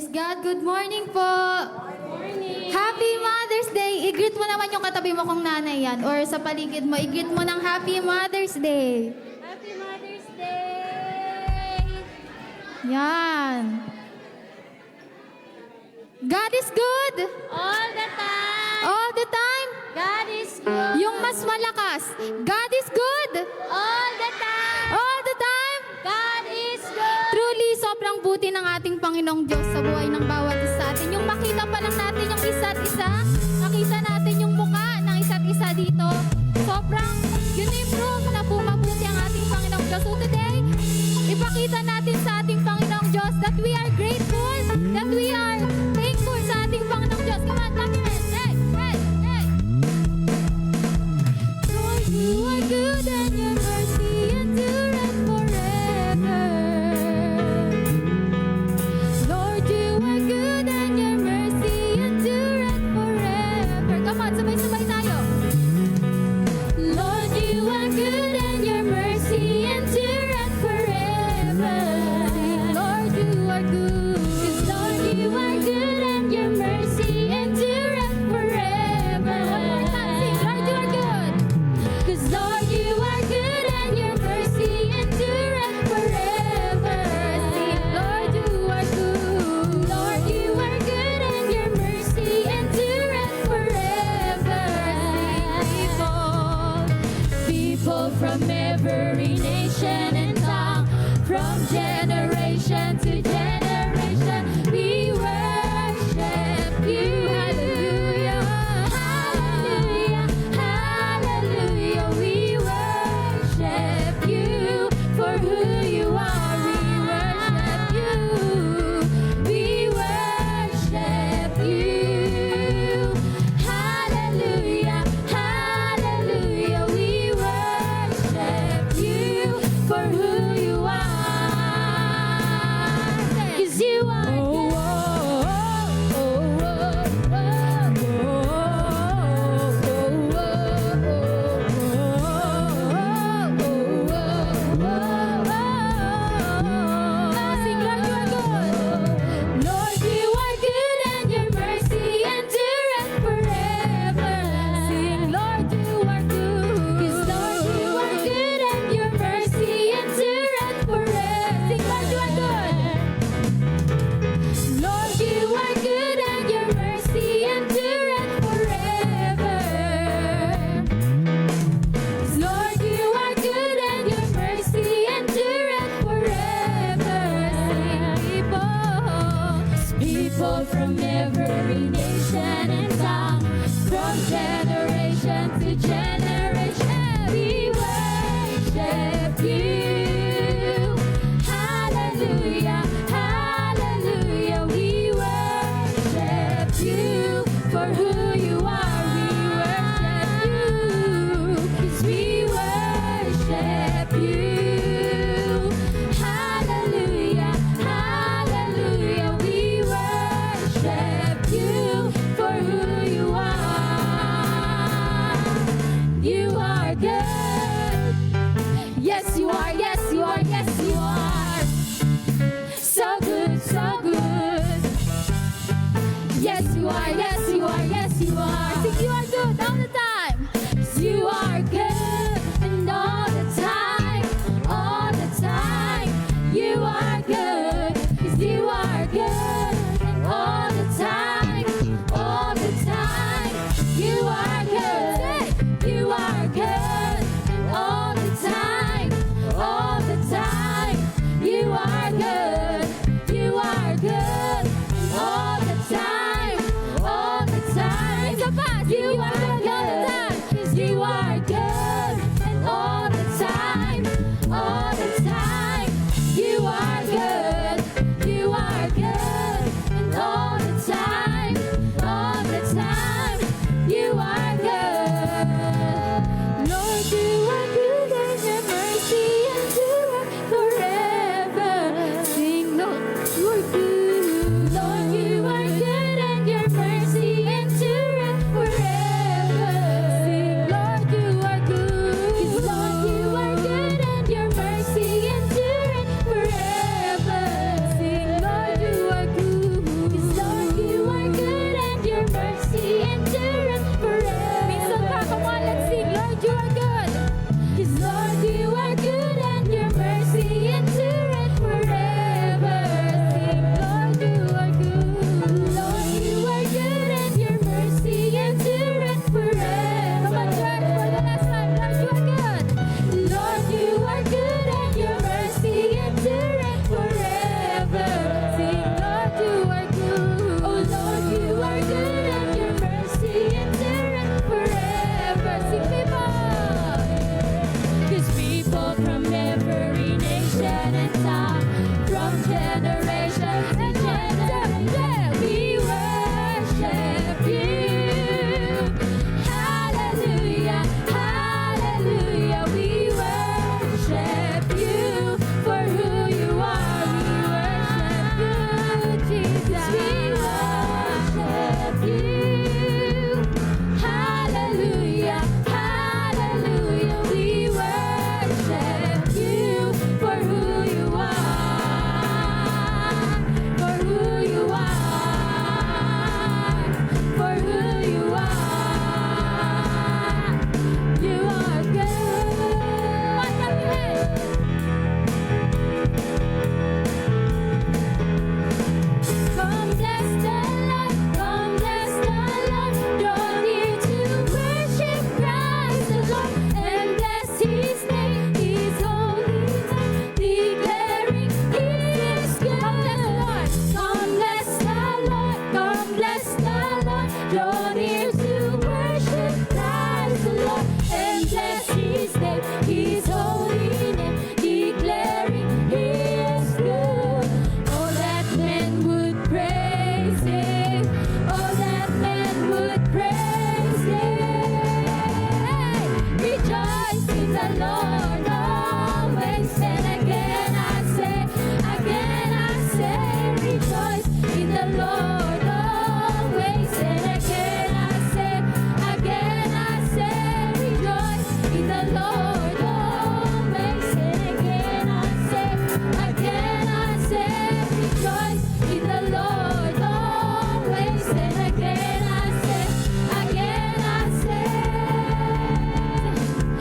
Praise God. Good morning po. Morning. Happy Mother's Day. I-greet mo naman yung katabi mo kung nanay yan or sa paligid mo. I-greet mo ng Happy Mother's Day. Happy Mother's Day! Yan. God is good. All the time! All the time. God is good! Yung mas malakas. God is good. All the time! All the time. God is good! Truly, sobrang buti ng ating Panginoong Diyos sa buhay ng bawat isa sa atin. Yung makita pa lang natin yung isa't isa, makita natin yung mukha ng isa't isa dito. Sobrang yun-improve na bumabuti ang ating Panginoong Diyos. So today, ipakita natin sa ating Panginoong Diyos that we are grateful, that we are thankful sa ating Panginoong Diyos. Come on, clap your hands. Hey, hey, hey! Lord, you are good and your mercy endureth forever. Lord, you are good and your mercy endureth forever. Come on, sabay-sabay tayo. Lord, you are good and your mercy endureth forever. Lord, you are good. 'Cause Lord, you are good and your mercy endureth forever. One more time, sing, Lord, you are good. 'Cause Lord, you are good and your mercy endureth forever. Sing, Lord, you are good. Lord, you are good and your mercy endureth forever. Sing, people from every nation and tongue, from generation to generation, we worship you. Hallelujah, hallelujah, hallelujah. We worship you for who you are. We worship you. Hallelujah, hallelujah. We worship you for who you are. 'Cause you are Sing, Lord, you are good. Lord, you are good and your mercy endureth forever. Sing, Lord, you are good. 'Cause Lord, you are good and your mercy endureth forever. Sing, Lord, you are good. Lord, you are good and your mercy endureth forever. Lord, you are good and your mercy endureth forever. People from every nation and tongue, from generation to generation, we worship you. Hallelujah, hallelujah. We worship you for who you are. We worship you, 'cause we worship you. Hallelujah, hallelujah. We worship you for who you are. You are good. Yes, you are. Yes, you are. Yes, you are. So good, so good. Yes, you are. Yes, you are. Yes, you are. Sing, you are good all the time. 'Cause you are good and all the time. the Lord always. And again I say, rejoice in the Lord always. And again I say, rejoice in the Lord always. And again I say, rejoice in the Lord always. And again I say,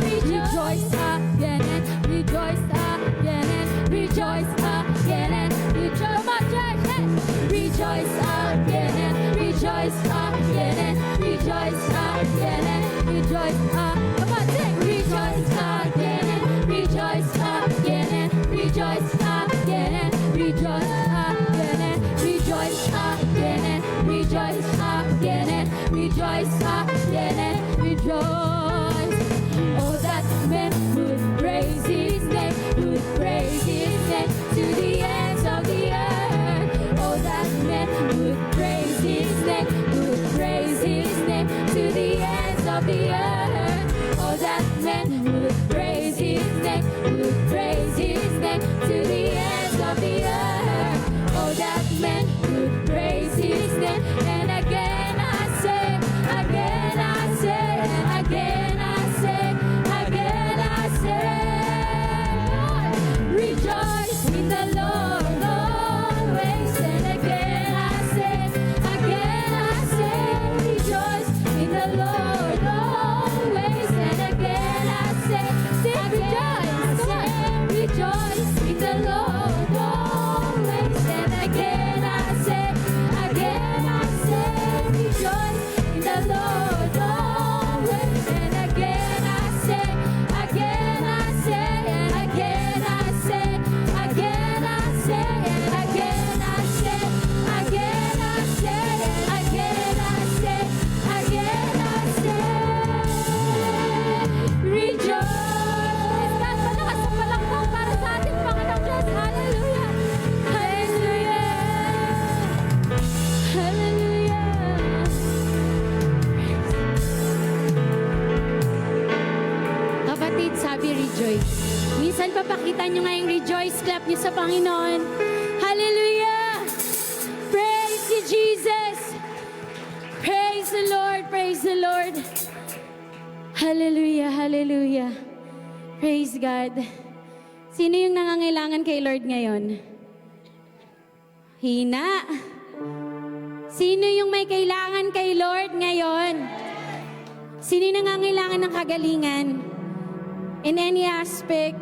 rejoice again and rejoice again and rejoice again and rejoice. Come on, church, hey! Rejoice again and rejoice again and rejoice again and rejoice. Come on, sing. Rejoice again and rejoice again and rejoice again and rejoice again and rejoice again and rejoice again and rejoice again and rejoice. Oh, that men would praise His name, would praise His name to the ends of the earth. Oh, that men would praise His name, would praise His name to the ends of the earth. Oh, that men would praise His name, would praise His name to the ends of the earth. Oh, that men would praise His name. And again I say, and again I say, rejoice in the Lord always. And again I say, rejoice in the Lord always. And again I say, rejoice in the Lord always. And again I say, rejoice in the Lord always. And again I say, again I say, again I say, again I say, again I say, again I say, again I say, again I say, rejoice. Stand malakas sa palakpak para sa ating Panginoong Diyos. Hallelujah! Hallelujah! Hallelujah! Kapatid, sabi rejoice. Minsan papakita nyo nga yung rejoice clap nyo sa Panginoon. Hallelujah! Praise you, Jesus! Praise the Lord! Praise the Lord! Hallelujah! Hallelujah! Praise God! Sino yung nangangailangan kay Lord ngayon? Hina! Sino yung may kailangan kay Lord ngayon? Sino yung nangangailangan ng kagalingan? In any aspect,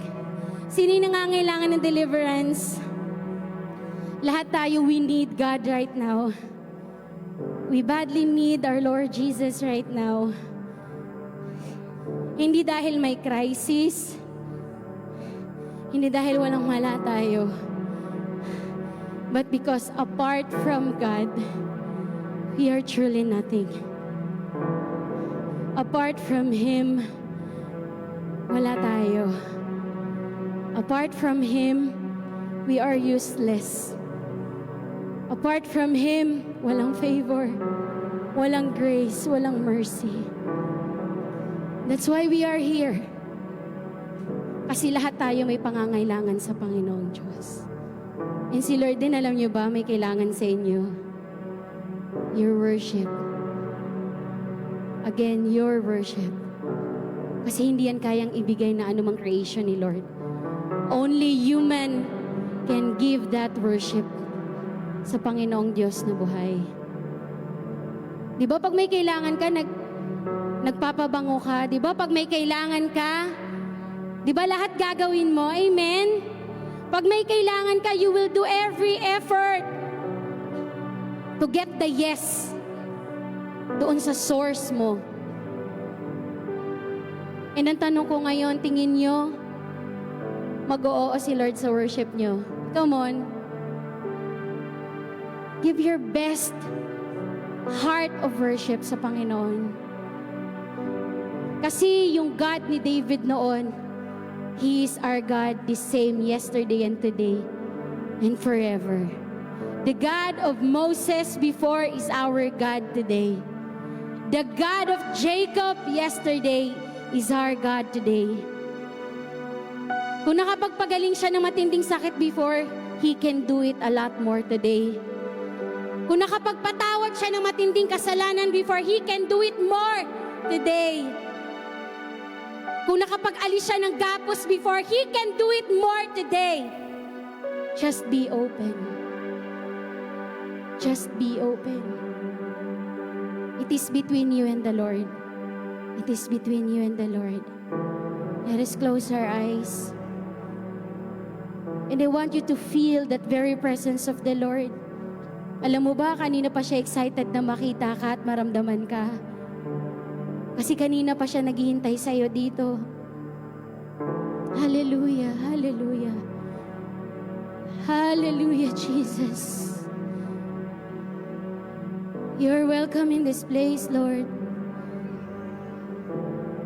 sino yung nangangailangan ng deliverance? Lahat tayo, we need God right now. We badly need our Lord Jesus right now. Hindi dahil may crisis, hindi dahil walang wala tayo, but because apart from God, we are truly nothing. Apart from Him, wala tayo. Apart from Him, we are useless. Apart from Him, walang favor, walang grace, walang mercy. That's why we are here. Kasi lahat tayo may pangangailangan sa Panginoong Diyos. And si Lord din, alam niyo ba, may kailangan sa inyo. Your worship. Again, your worship. Kasi hindi yan kayang ibigay na anumang creation ni Lord. Only human can give that worship sa Panginoong Diyos na buhay. Di ba pag may kailangan ka, nagpapabango ka? Di ba pag may kailangan ka, di ba lahat gagawin mo? Amen? Pag may kailangan ka, you will do every effort to get the yes doon sa source mo. And ang tanong ko ngayon, tingin nyo, mag-oo si Lord sa worship nyo? Come on. Give your best heart of worship sa Panginoon. Kasi yung God ni David noon, He is our God, the same yesterday and today and forever. The God of Moses before is our God today. The God of Jacob yesterday is our God today. Kung nakapagpagaling siya ng matinding sakit before, He can do it a lot more today. Kung nakapagpatawad siya ng matinding kasalanan before, He can do it more today. Kung nakapag-alis siya ng gapos before, He can do it more today. Just be open. Just be open. It is between you and the Lord. It is between you and the Lord. Let us close our eyes. And I want you to feel that very presence of the Lord. Alam mo ba, kanina pa siya excited na makita ka at maramdaman ka. Kasi kanina pa siya naghihintay sa'yo dito. Hallelujah, hallelujah. Hallelujah, Jesus. You're welcome in this place, Lord.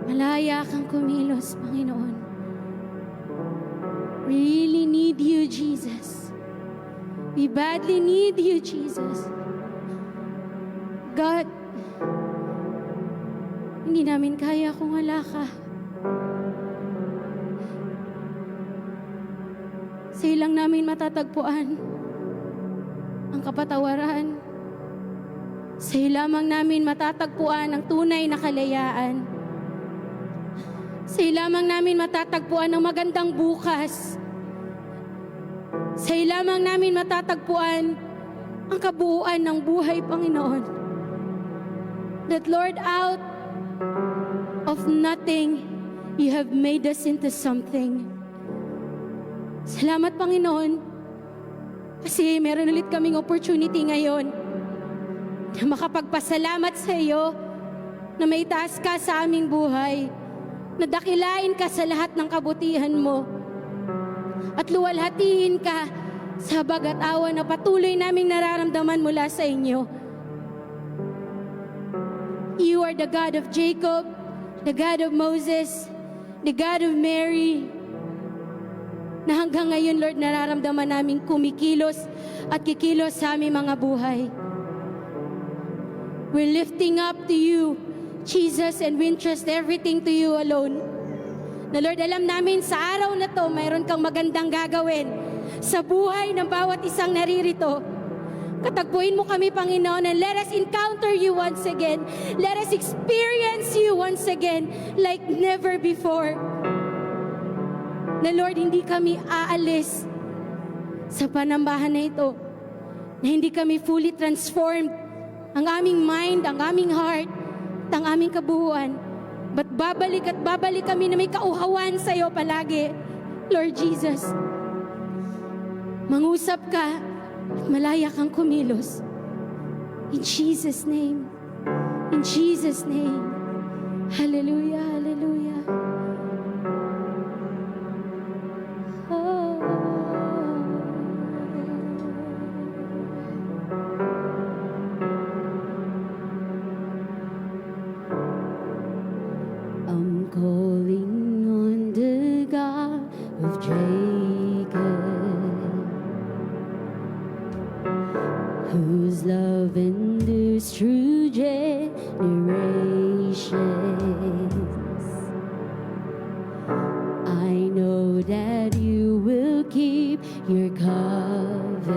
Malaya kang kumilos, Panginoon. Really need you, Jesus. We badly need you, Jesus. God, hindi namin kaya kung wala ka. Sa'yo lang namin matatagpuan ang kapatawaran. Sa'yo lamang namin matatagpuan ang tunay na kalayaan. Sa'yo lamang namin matatagpuan ang magandang bukas. Sa'yo lamang namin matatagpuan ang kabuuan ng buhay, Panginoon. That Lord, out of nothing, you have made us into something. Salamat, Panginoon, kasi meron ulit kaming opportunity ngayon na makapagpasalamat sa iyo na may taas ka sa aming buhay, na dakilain ka sa lahat ng kabutihan mo at luwalhatiin ka sa bagat awa na patuloy naming nararamdaman mula sa inyo. You are the God of Jacob, the God of Moses, the God of Mary, na hanggang ngayon, Lord, nararamdaman namin kumikilos at kikilos sa aming mga buhay. We're lifting up to you, Jesus, and we entrust everything to you alone. Na Lord, alam namin sa araw na to, mayroon kang magandang gagawin sa buhay ng bawat isang naririto. Katagpuin mo kami, Panginoon, and let us encounter you once again. Let us experience you once again like never before. Na Lord, hindi kami aalis sa panambahan na ito, na hindi kami fully transformed, ang aming mind, ang aming heart, at ang aming kabuuan. But babalik at babalik kami na may kauhawan sa iyo palagi, Lord Jesus. Mangusap ka at malaya kang kumilos. In Jesus' name. In Jesus' name. Hallelujah, hallelujah. I'm calling on the God of Jacob, whose love endures through generations. I know that you will keep your covenant.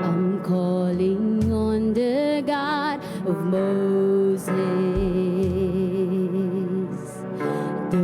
I'm calling on the God of Moses, the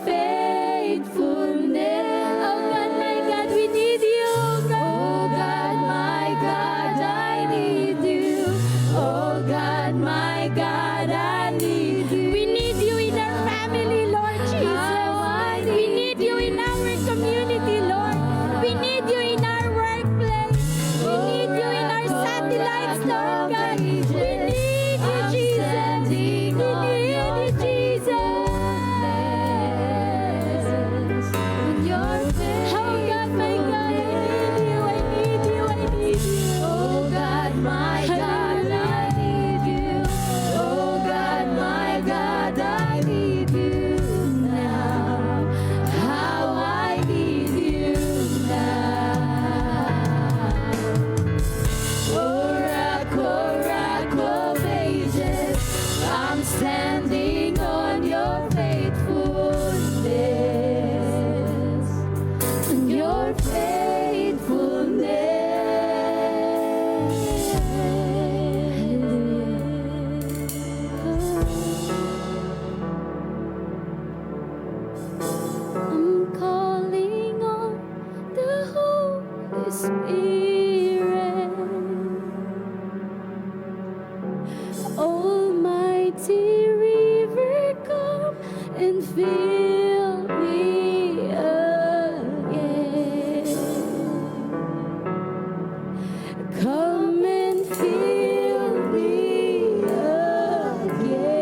faithfulness. Oh God, my God, we need you. Oh God, my God, I need you. Oh God, my God, I need you. We need you in our family, Lord Jesus. We need you in our community, Lord. We need you in our workplace. We need you in our satellites, Lord God. We need you, Jesus. We need you, Jesus. Oh God, my God, I need you, I need you. Oh God, my God, I need you. Oh God, my God, I need you now. How I need you now. Oracle of ages, I'm standing on your faithfulness. On your faithfulness. I'm calling on the Holy Spirit. Almighty river, come and fill me again. Come and fill me again.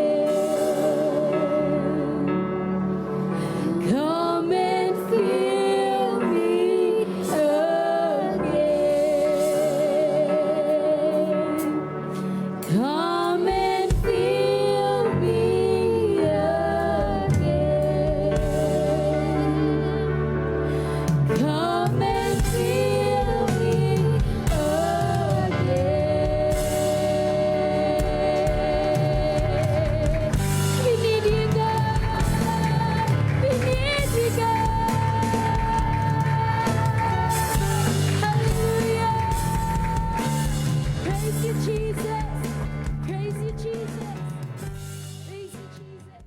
Come and fill me again. Come and fill me again. Come and fill me again. We need you, God. We need you, God. Hallelujah. Praise you, Jesus. Praise you, Jesus. Praise you, Jesus.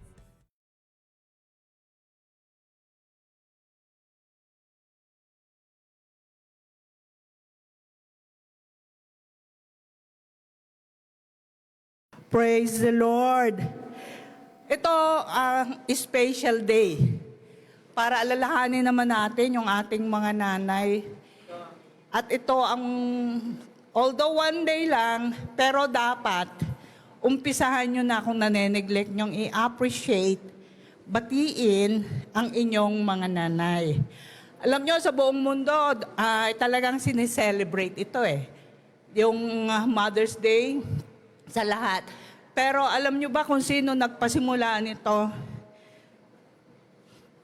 Praise the Lord. Ito ang special day para alalahanin naman natin yung ating mga nanay. At ito ang, although one day lang, pero dapat umpisahan nyo na kung naneneglect nyong i-appreciate, batiin ang inyong mga nanay. Alam nyo, sa buong mundo, talagang sineselebrate ito Yung Mother's Day sa lahat. Pero alam nyo ba kung sino nagpasimula nito?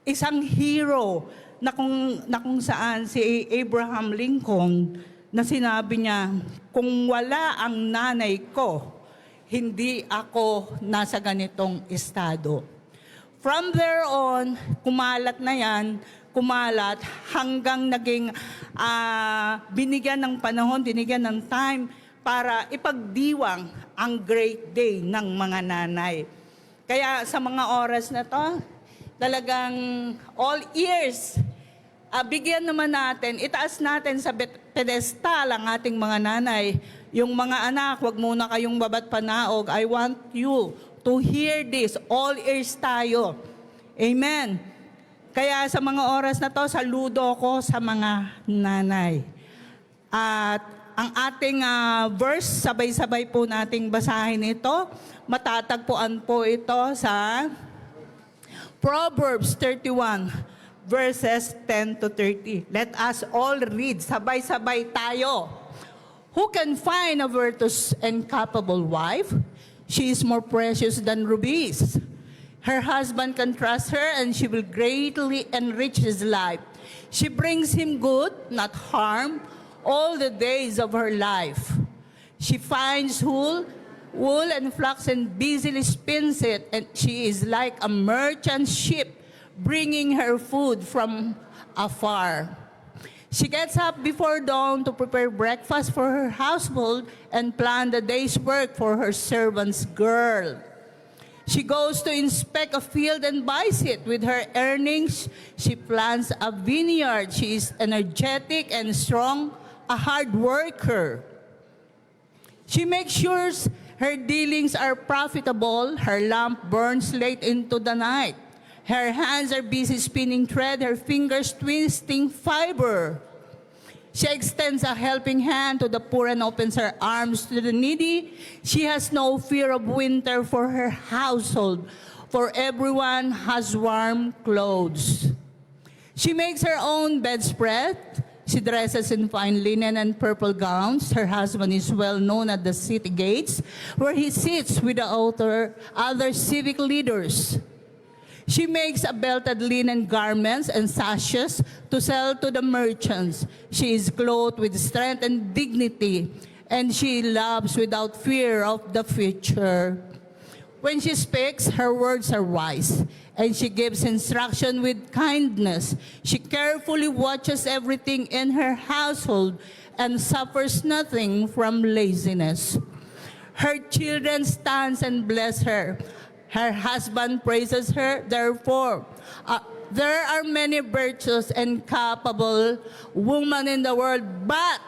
Isang hero na kung saan si Abraham Lincoln na sinabi niya, kung wala ang nanay ko, hindi ako nasa ganitong estado. From there on, kumalat na yan, kumalat hanggang naging binigyan ng panahon, binigyan ng time para ipagdiwang ang great day ng mga nanay. Kaya sa mga oras na to, talagang all ears, bigyan naman natin, itaas natin sa pedestal ang ating mga nanay. Yung mga anak, wag muna kayong babat panaog. I want you to hear this. All ears tayo. Amen. Kaya sa mga oras na to, saludo ko sa mga nanay. At ang ating verse, sabay-sabay po nating basahin ito. Matatagpuan po ito sa Proverbs 31, verses 10 to 30. Let us all read, sabay-sabay tayo. Who can find a virtuous and capable wife? She is more precious than rubies. Her husband can trust her, and she will greatly enrich his life. She brings him good, not harm, all the days of her life. She finds wool and flax and busily spins it, and she is like a merchant ship bringing her food from afar. She gets up before dawn to prepare breakfast for her household and plan the day's work for her servant's girl. She goes to inspect a field and buys it. With her earnings, she plants a vineyard. She is energetic and strong, a hard worker. She makes sure her dealings are profitable. Her lamp burns late into the night. Her hands are busy spinning thread, her fingers twisting fiber. She extends a helping hand to the poor and opens her arms to the needy. She has no fear of winter for her household, for everyone has warm clothes. She makes her own bedspread. She dresses in fine linen and purple gowns. Her husband is well known at the city gates, where he sits with the other civic leaders. She makes a belted linen garments and sashes to sell to the merchants. She is clothed with strength and dignity, and she loves without fear of the future. When she speaks, her words are wise, and she gives instruction with kindness. She carefully watches everything in her household and suffers nothing from laziness. Her children stand and bless her. Her husband praises her. Therefore, there are many virtuous and capable women in the world, but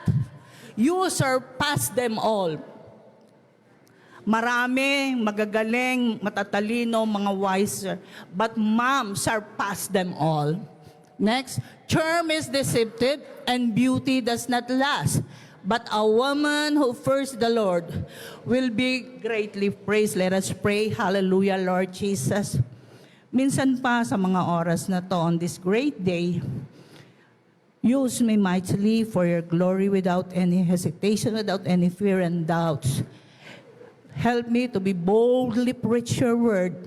you surpass them all. Marami, magagaling, matatalino, mga wiser, but mom surpass them all. Next, charm is deceptive and beauty does not last. But a woman who fears the Lord will be greatly praised. Let us pray. Hallelujah, Lord Jesus. Minsan pa sa mga oras na to, on this great day, use me mightily for your glory without any hesitation, without any fear and doubts. Help me to be boldly preach your word.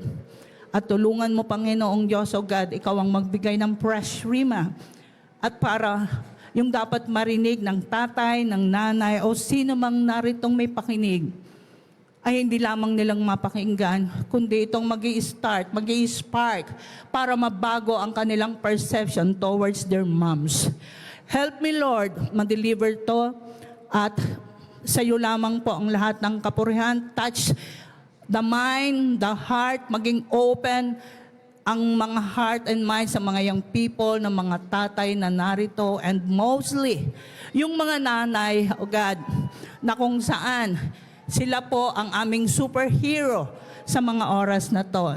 At tulungan mo, Panginoong Diyos, O God, ikaw ang magbigay ng fresh rima. At para yung dapat marinig ng tatay, ng nanay, o sino mang naritong may pakinig, ay hindi lamang nilang mapakinggan, kundi itong mag-i-spark para mabago ang kanilang perception towards their moms. Help me, Lord, ma-deliver to at sa iyo lamang po ang lahat ng kapurihan. Touch the mind, the heart, maging open ang mga heart and mind sa mga young people, ng mga tatay na narito, and mostly, yung mga nanay, oh God, na kung saan sila po ang aming superhero sa mga oras na to.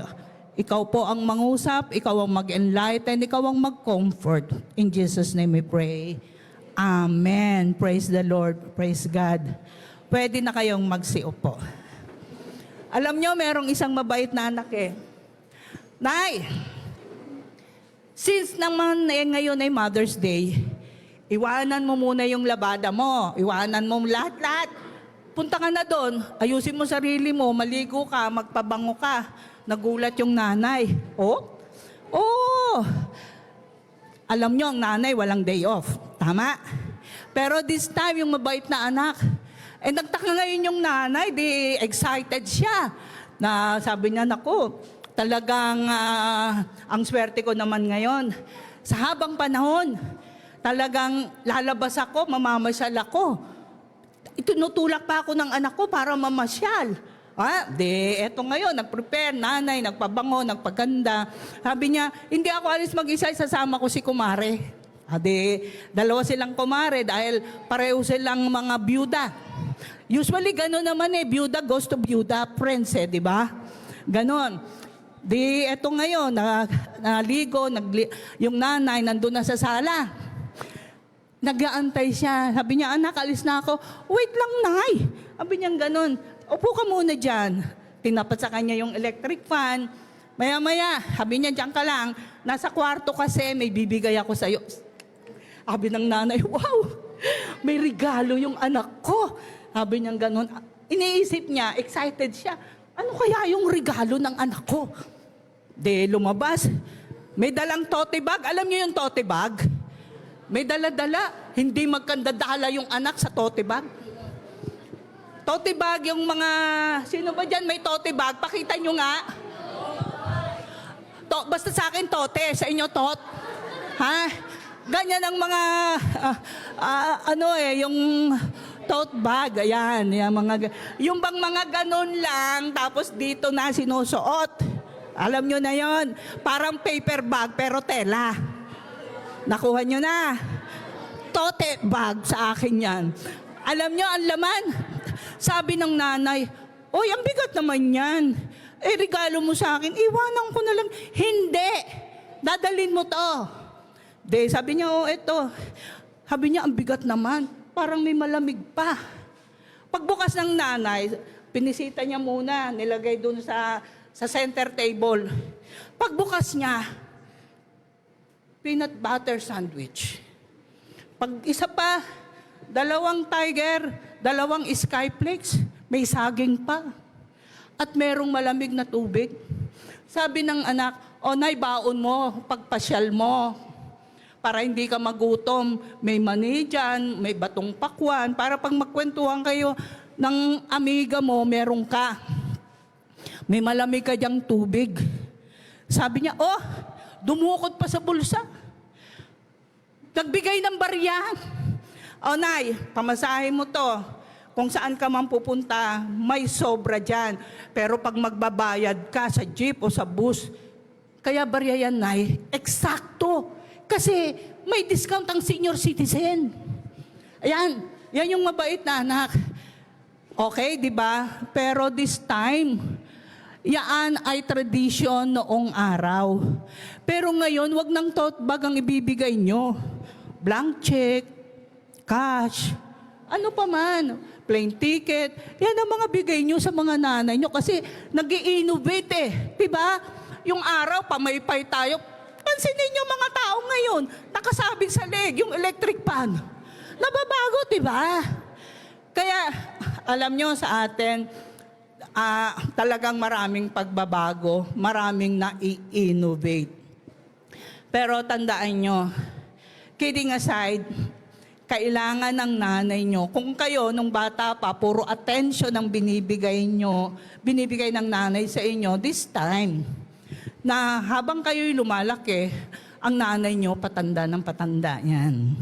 Ikaw po ang mangusap, ikaw ang mag-enlighten, ikaw ang mag-comfort. In Jesus' name we pray. Amen. Praise the Lord. Praise God. Pwede na kayong magsiupo. Alam nyo, merong isang mabait na anak Nay, since naman ngayon ay Mother's Day, iwanan mo muna yung labada mo, iwanan mo lahat-lahat. Punta ka na doon, ayusin mo sarili mo, maligo ka, magpabango ka. Nagulat yung nanay. Alam nyo, ang nanay walang day off. Tama? Pero this time, yung mabait na anak, nagtaka ngayon yung nanay, di excited siya. Na sabi niya, naku, talagang ang swerte ko naman ngayon. Sa habang panahon, talagang lalabas ako, mamamasyal ako. Itinutulak pa ako ng anak ko para mamasyal. Eto ngayon, nag-prepare, nanay, nagpabango, nagpaganda. Sabi niya, hindi ako alis mag-isa, sasama ko si kumare. Dalawa silang kumare dahil pareho silang mga byuda. Usually, gano'n naman byuda goes to byuda, friends di ba? Ganon. Eto ngayon, naligo, yung nanay nandun na sa sala. Nag-aantay siya. Sabi niya, anak, alis na ako. Wait lang, nay. Sabi niya gano'n, upo ka muna dyan. Tinapat sa kanya yung electric fan. Maya-maya, sabi niya, dyan ka lang. Nasa kwarto kasi, may bibigay ako sa'yo. Sabi ng nanay, wow, may regalo yung anak ko. Sabi niya gano'n. Iniisip niya, excited siya. Ano kaya yung regalo ng anak ko? Lumabas. May dalang tote bag. Alam niyo yung tote bag? May dala-dala. Hindi magkandadala yung anak sa tote bag. Tote bag, yung mga... Sino ba dyan may tote bag? Pakita nyo nga. Basta sa akin tote. Sa inyo tot. Ha? Ganyan ang mga... yung tote bag. Ayan, yung bang mga ganun lang, tapos dito na sinusuot. Alam nyo na yon, parang paper bag pero tela. Nakuha nyo na. Tote bag sa akin yan. Alam nyo, ang laman. Sabi ng nanay, "Oy, ang bigat naman yan. Eh, regalo mo sa akin, iwanan ko na lang." Hindi. Dadalin mo to. Sabi niya, "Oh, eto." Sabi niya, "Ang bigat naman. Parang may malamig pa." Pagbukas ng nanay, pinisita niya muna, nilagay dun sa center table. Pagbukas niya, peanut butter sandwich. Pag isa pa, 2 tiger, 2 skyflakes, may saging pa. At merong malamig na tubig. Sabi ng anak, "O nay, baon mo, pagpasyal mo. Para hindi ka magutom. May mani dyan, may batong pakwan. Para pag magkwentuhan kayo ng amiga mo, meron ka. May malamig ka dyang tubig." Sabi niya, "Oh, dumukot pa sa bulsa. Nagbigay ng barya. O nay, pamasahe mo to. Kung saan ka man pupunta, may sobra dyan. Pero pag magbabayad ka sa jeep o sa bus, kaya barya yan, nay, eksakto. Kasi may discount ang senior citizen." Ayan, yan yung mabait na anak. Okay, di ba? Pero this time, yaan ay tradition noong araw. Pero ngayon, wag ng tote bag ang ibibigay nyo. Blank check, cash, ano pa man, plane ticket. Yan ang mga bigay nyo sa mga nanay nyo kasi nag-i-innovate diba? Yung araw, pamaypay tayo. Pansinin nyo mga tao ngayon, nakasabit sa leg, yung electric pan. Nababago, diba? Kaya, alam nyo sa atin, talagang maraming pagbabago, maraming na-innovate. Pero tandaan nyo, kidding aside, kailangan ng nanay nyo, kung kayo nung bata pa, puro attention ang binibigay ng nanay sa inyo, this time, na habang kayo'y lumalaki, ang nanay nyo patanda ng patanda yan.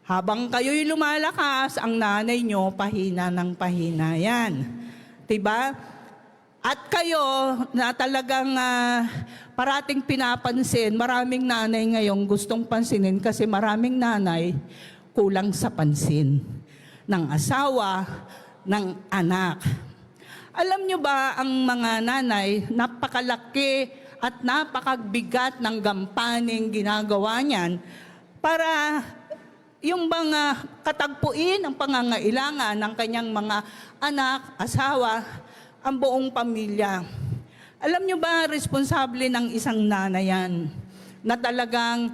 Habang kayo'y lumalakas, ang nanay nyo pahina ng pahina yan. Diba? At kayo na talagang parating pinapansin, maraming nanay ngayong gustong pansinin kasi maraming nanay kulang sa pansin ng asawa, ng anak. Alam nyo ba ang mga nanay, napakalaki at napakagbigat ng gampaning ginagawa niyan para yung mga katagpuin ang pangangailangan ng kanyang mga anak, asawa, ang buong pamilya. Alam nyo ba, responsable ng isang nanay yan na talagang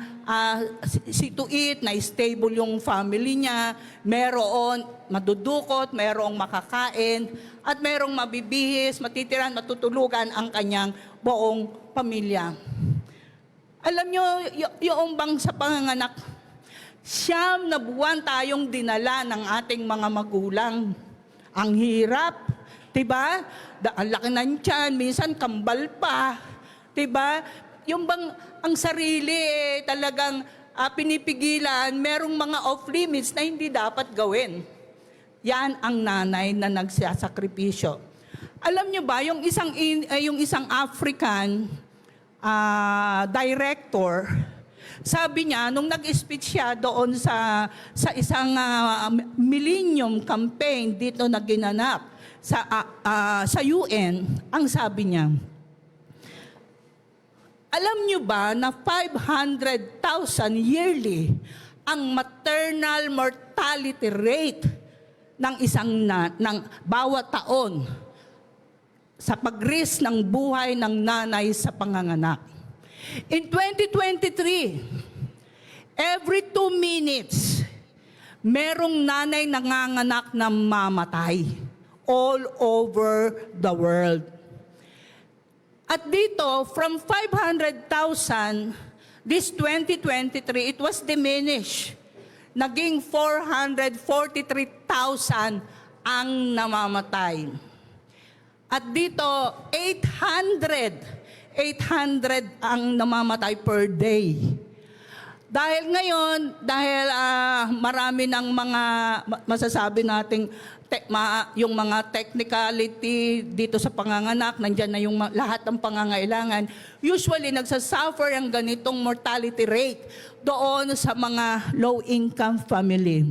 situit, na stable yung family niya, meron madudukot, merong makakain, at merong mabibihis, matitiran, matutulugan ang kanyang buong pamilya. Alam nyo, yung bang sa panganganak, 9 na buwan tayong dinala ng ating mga magulang. Ang hirap, diba? Ang laki ng tiyan, minsan kambal pa, diba? Yung bang ang sarili talagang pinipigilan, merong mga off-limits na hindi dapat gawin. Yan ang nanay na nagsasakripisyo. Alam nyo ba, yung isang African director, sabi niya, nung nag-speech siya doon sa isang millennium campaign dito na ginanap sa UN, ang sabi niya, alam niyo ba na 500,000 yearly ang maternal mortality rate ng ng bawat taon sa pag-risk ng buhay ng nanay sa panganganak. In 2023, every 2 minutes, merong nanay nanganganak na mamatay all over the world. At dito, from 500,000, this 2023, it was diminished. Naging 443,000 ang namamatay. At dito, 800 ang namamatay per day. Dahil ngayon, marami ng mga masasabi nating yung mga technicality dito sa panganganak, nandyan na yung lahat ng pangangailangan. Usually, nagsasuffer ang ganitong mortality rate doon sa mga low-income family.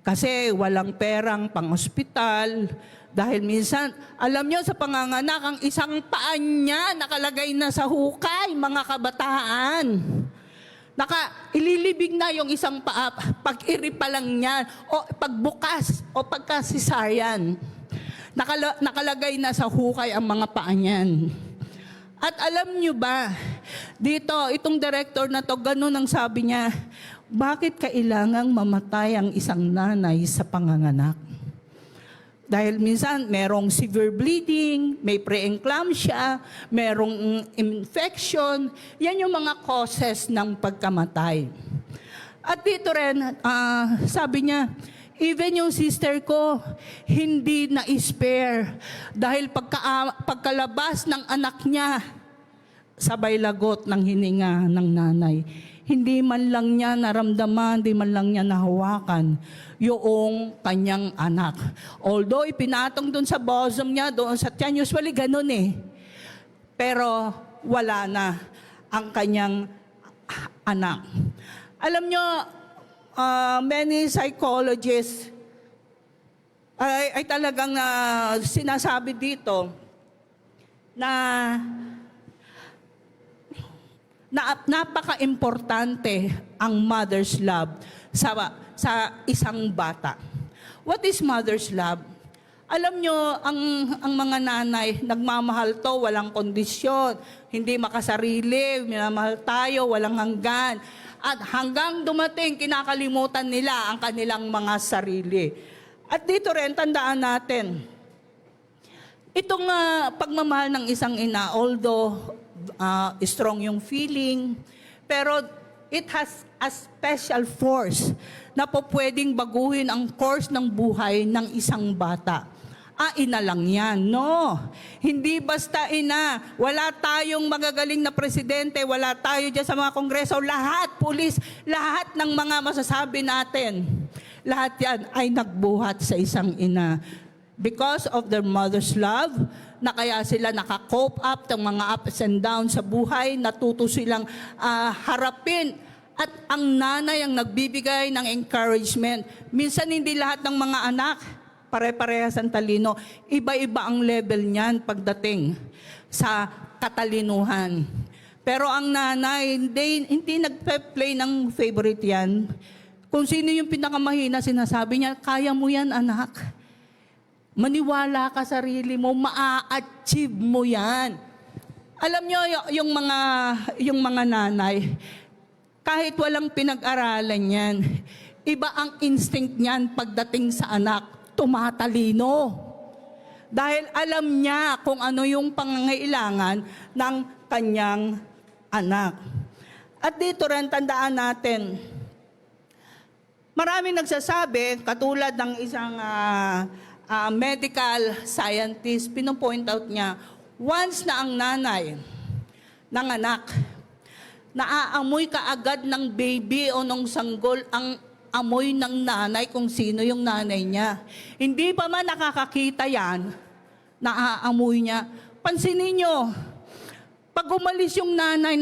Kasi walang perang pang-ospital. Dahil minsan, alam nyo sa panganganak, ang isang paan niya nakalagay na sa hukay, mga kabataan. Ililibing na yung isang paa, pag-iri pa lang niya, o pagbukas, o pagka-cesarean. Nakalagay na sa hukay ang mga paa niyan. At alam nyo ba, dito, itong director na to, ganun ang sabi niya, bakit kailangang mamatay ang isang nanay sa panganganak? Dahil minsan, merong severe bleeding, may preeclampsia, merong infection. Yan yung mga causes ng pagkamatay. At dito rin, sabi niya, even yung sister ko, hindi na-spare. Dahil pagkalabas ng anak niya, sabay lagot ng hininga ng nanay. Hindi man lang niya naramdaman, hindi man lang niya nahawakan yung kanyang anak. Although ipinatong doon sa bosom niya, doon sa tiyan, usually ganun eh. Pero wala na ang kanyang anak. Alam nyo, many psychologists ay talagang sinasabi dito na napaka-importante ang mother's love sa isang bata. What is mother's love? Alam nyo, ang mga nanay, nagmamahal to, walang kondisyon, hindi makasarili, minamahal tayo, walang hanggan. At hanggang dumating, kinakalimutan nila ang kanilang mga sarili. At dito rin, tandaan natin, itong pagmamahal ng isang ina, although strong yung feeling, pero it has a special force na po pwedeng baguhin ang course ng buhay ng isang bata. Ina lang yan. No. Hindi basta ina. Wala tayong magagaling na presidente, wala tayo dyan sa mga kongreso, lahat, pulis, lahat ng mga masasabi natin. Lahat yan ay nagbuhat sa isang ina. Because of their mother's love, na kaya sila naka-cope up ng mga ups and downs sa buhay, natuto silang harapin. At ang nanay ang nagbibigay ng encouragement. Minsan hindi lahat ng mga anak pare-parehas ang talino. Iba-iba ang level niyan pagdating sa katalinuhan. Pero ang nanay, hindi nagpe-play ng favorite yan. Kung sino yung pinakamahina, sinasabi niya, kaya mo yan anak. Maniwala ka sarili mo, maa-achieve mo yan. Alam nyo, yung mga nanay, kahit walang pinag-aralan yan, iba ang instinct niyan pagdating sa anak, tumatalino. Dahil alam niya kung ano yung pangangailangan ng kanyang anak. At dito rin tandaan natin, maraming nagsasabi, katulad ng isang medical scientist, pinopoint out niya, once na ang nanay ng anak, naaamoy kaagad ng baby o ng sanggol ang amoy ng nanay kung sino yung nanay niya. Hindi pa man nakakakita yan, naaamoy niya. Pansinin niyo, pag umalis yung nanay,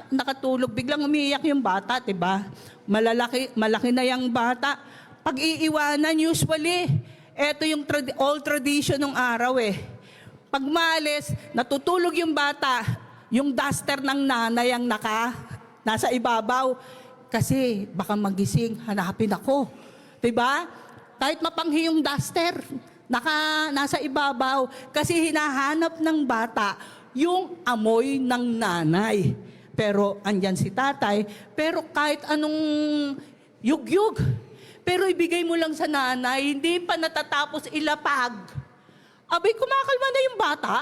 nakatulog, biglang umiiyak yung bata, diba? Malaki na yung bata. Pag iiwanan, usually, eto yung old tradition ng araw eh. Pag maalis, natutulog yung bata, yung duster ng nanay ang nasa ibabaw. Kasi baka magising, hanapin ako. Diba? Kahit mapanghi yung duster, nasa ibabaw. Kasi hinahanap ng bata yung amoy ng nanay. Pero andyan si tatay, pero kahit anong yugyug, pero ibigay mo lang sa nanay, hindi pa natatapos ilapag. Abay, kumakalma na yung bata.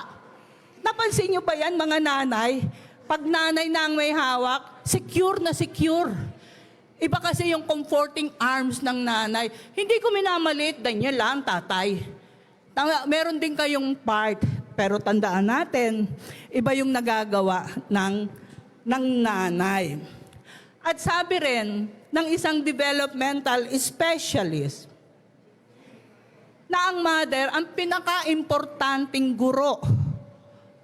Napansin nyo ba yan, mga nanay? Pag nanay na ang may hawak, secure na secure. Iba kasi yung comforting arms ng nanay. Hindi ko minamalit, Daniel lang, tatay. Meron din kayong part, pero tandaan natin, iba yung nagagawa ng nanay. At sabi rin ng isang developmental specialist na ang mother ang pinaka-importanting guro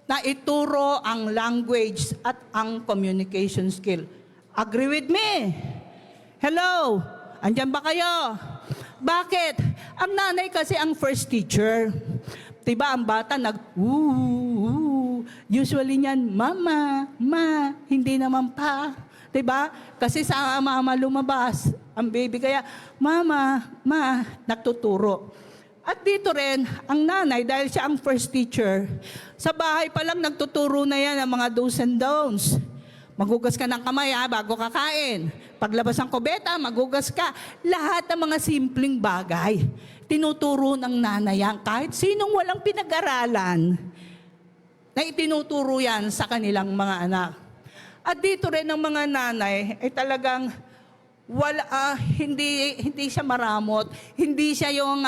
na ituro ang language at ang communication skill. Agree with me? Hello? Andyan ba kayo? Bakit? Ang nanay kasi ang first teacher. Diba ang bata usually niyan, mama, ma, hindi naman pa. Diba? Kasi sa mama lumabas ang baby. Kaya, mama, ma, nagtuturo. At dito rin, ang nanay, dahil siya ang first teacher, sa bahay pa lang nagtuturo na yan ang mga do's and don'ts. Maghugas ka ng kamay bago kakain. Paglabas ng kubeta, maghugas ka. Lahat ng mga simpleng bagay, tinuturo ng nanay yan. Kahit sinong walang pinag-aralan, na itinuturo yan sa kanilang mga anak. At dito rin ng mga nanay ay talagang hindi siya maramot, hindi siya yung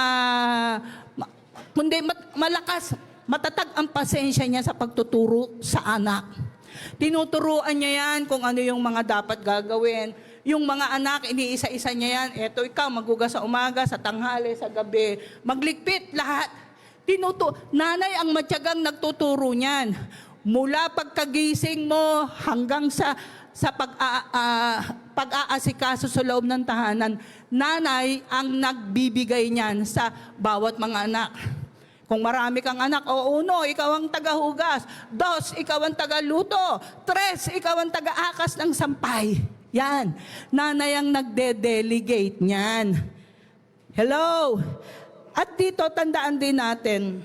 malakas, matatag ang pasensya niya sa pagtuturo sa anak. Tinuturuan niya yan kung ano yung mga dapat gagawin. Yung mga anak, iniisa-isa niya yan. Eto ikaw, maghugas sa umaga, sa tanghali, sa gabi. Magligpit, lahat. Nanay ang matyagang nagtuturo niyan. Mula pagkagising mo hanggang sa pag-aasikaso sa loob ng tahanan, nanay ang nagbibigay niyan sa bawat mga anak. Kung marami kang anak, uno, ikaw ang tagahugas. Dos, ikaw ang tagaluto. Tres, ikaw ang tagaakas ng sampay. Yan. Nanay ang nagde-delegate niyan. Hello? At dito, tandaan din natin,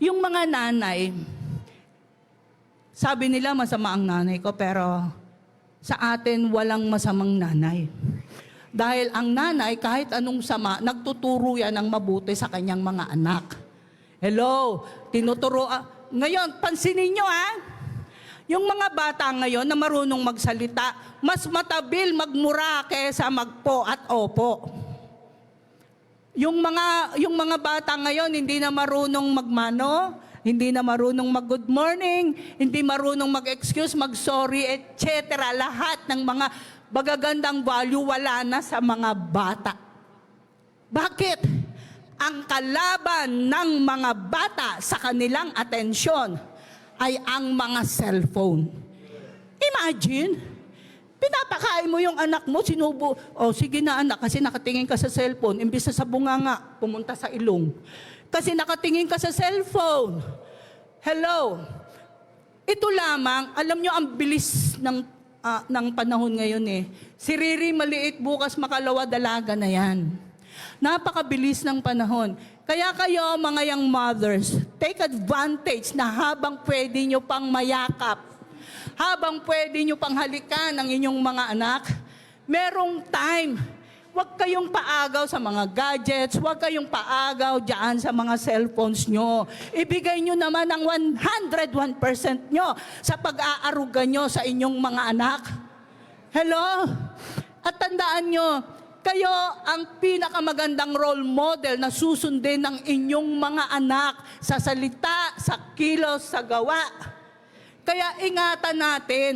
yung mga nanay, sabi nila masama ang nanay ko, pero sa atin walang masamang nanay. Dahil ang nanay, kahit anong sama, nagtuturo yan ng mabuti sa kanyang mga anak. Hello? Tinuturo. Ngayon, pansinin nyo yung mga bata ngayon na marunong magsalita, mas matabil magmura kaysa magpo at opo. Yung mga bata ngayon, hindi na marunong magmano, hindi na marunong mag-good morning, hindi marunong mag-excuse, mag-sorry, etc. Lahat ng mga bagagandang value wala na sa mga bata. Bakit? Ang kalaban ng mga bata sa kanilang atensyon ay ang mga cellphone. Imagine, pinapakain mo yung anak mo, sinubo, sige na anak, kasi nakatingin ka sa cellphone, imbis na sa bunganga, pumunta sa ilong. Kasi nakatingin ka sa cellphone. Hello? Ito lamang, alam nyo ang bilis ng panahon ngayon Si Riri maliit, bukas makalawa, dalaga na yan. Napakabilis ng panahon. Kaya kayo, mga young mothers, take advantage na habang pwede nyo pang mayakap, habang pwede nyo pang halikan ang inyong mga anak, merong time. Huwag kayong paagaw sa mga gadgets, huwag kayong paagaw dyan sa mga cellphones nyo. Ibigay nyo naman ang 101% nyo sa pag-aaruga nyo sa inyong mga anak. Hello? At tandaan nyo, kayo ang pinakamagandang role model na susundin ng inyong mga anak sa salita, sa kilos, sa gawa. Kaya ingatan natin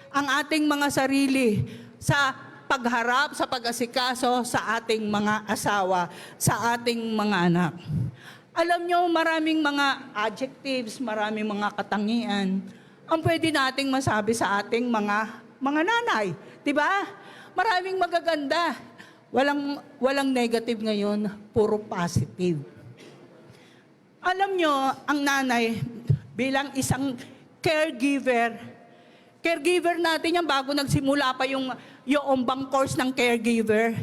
ang ating mga sarili sa pagharap, sa pag-asikaso sa ating mga asawa, sa ating mga anak. Alam nyo, maraming mga adjectives, maraming mga katangian ang pwede nating masabi sa ating mga nanay. Diba? Maraming magaganda. Walang negative ngayon, puro positive. Alam nyo, ang nanay, bilang isang caregiver natin yan bago nagsimula pa yung bang course ng caregiver.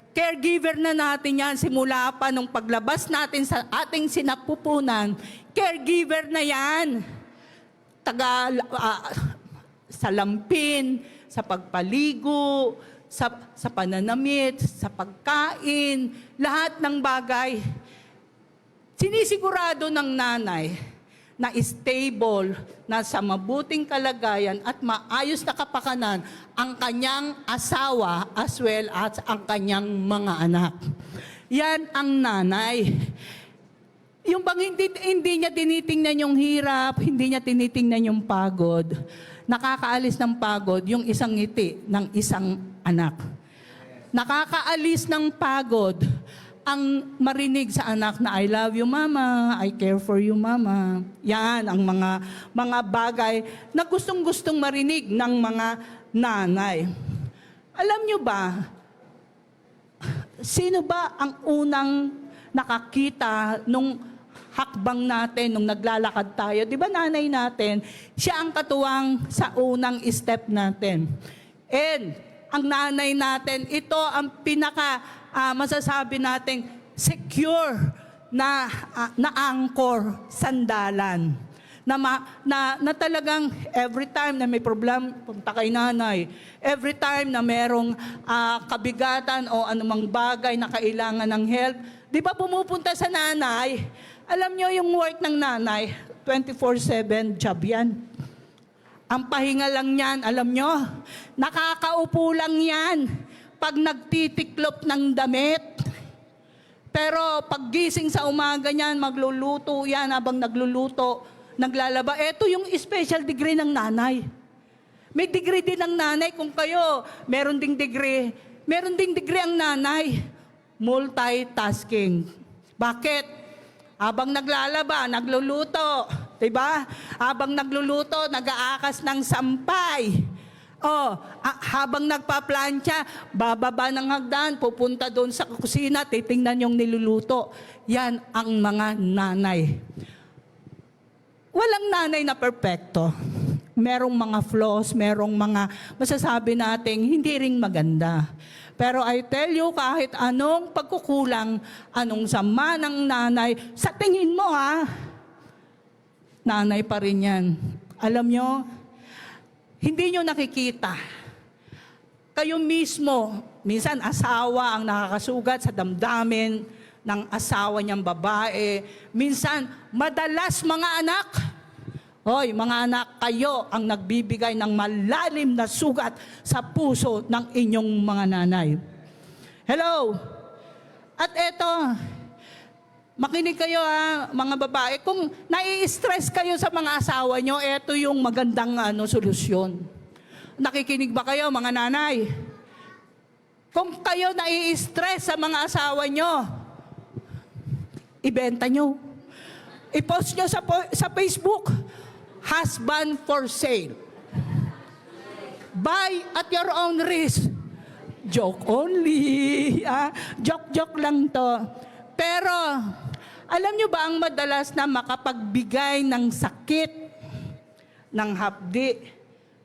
Caregiver na natin yan simula pa nung paglabas natin sa ating sinapupunan. Caregiver na yan. Sa lampin, sa pagpaligo, sa pananamit, sa pagkain, lahat ng bagay. Sinisigurado ng nanay na stable, na sa mabuting kalagayan at maayos na kapakanan ang kanyang asawa as well as ang kanyang mga anak. Yan ang nanay. Yung bang hindi niya tinitingnan yung hirap, hindi niya tinitingnan yung pagod. nakakaalis ng pagod yung isang ngiti ng isang anak. Nakakaalis ng pagod ang marinig sa anak na I love you mama, I care for you mama. Yan ang mga bagay na gustong-gustong marinig ng mga nanay. Alam nyo ba, sino ba ang unang nakakita nung hakbang natin, nung naglalakad tayo? Di ba nanay natin, siya ang katuwang sa unang step natin. And ang nanay natin, ito ang pinaka masasabi nating secure na anchor, sandalan. Na talagang every time na may problem, punta kay nanay. Every time na merong kabigatan o anumang bagay na kailangan ng help, di ba pumupunta sa nanay? Alam nyo yung work ng nanay, 24/7 job yan. Ang pahinga lang yan, alam nyo, nakakaupo lang yan pag nagtitiklop ng damit. Pero pag gising sa umaga niyan, magluluto yan habang nagluluto, naglalaba. Ito yung special degree ng nanay. May degree din ng nanay. Kung kayo, meron ding degree. Meron ding degree ang nanay. Multitasking. Bakit? Habang naglalaba, nagluluto. Diba? Habang nagluluto, nag-aakas ng sampay. Habang nagpaplantya, bababa ng hagdan, pupunta doon sa kusina, titingnan yung niluluto. Yan ang mga nanay. Walang nanay na perpekto. Merong mga flaws, merong mga masasabi nating hindi ring maganda. Pero I tell you, kahit anong pagkukulang, anong sama ng nanay, sa tingin mo nanay pa rin yan. Alam nyo, hindi nyo nakikita. Kayo mismo, minsan asawa ang nakakasugat sa damdamin ng asawa niyang babae. Minsan, madalas mga anak. Hoy, mga anak, kayo ang nagbibigay ng malalim na sugat sa puso ng inyong mga nanay. Hello? At eto, makinig kayo mga babae. Kung nai-stress kayo sa mga asawa nyo, eto yung magandang solusyon. Nakikinig ba kayo mga nanay? Kung kayo nai-stress sa mga asawa nyo, ibenta nyo. I-post nyo sa Facebook, husband for sale. Buy at your own risk. Joke only. Joke lang to. Pero, alam nyo ba ang madalas na makapagbigay ng sakit, ng hapdi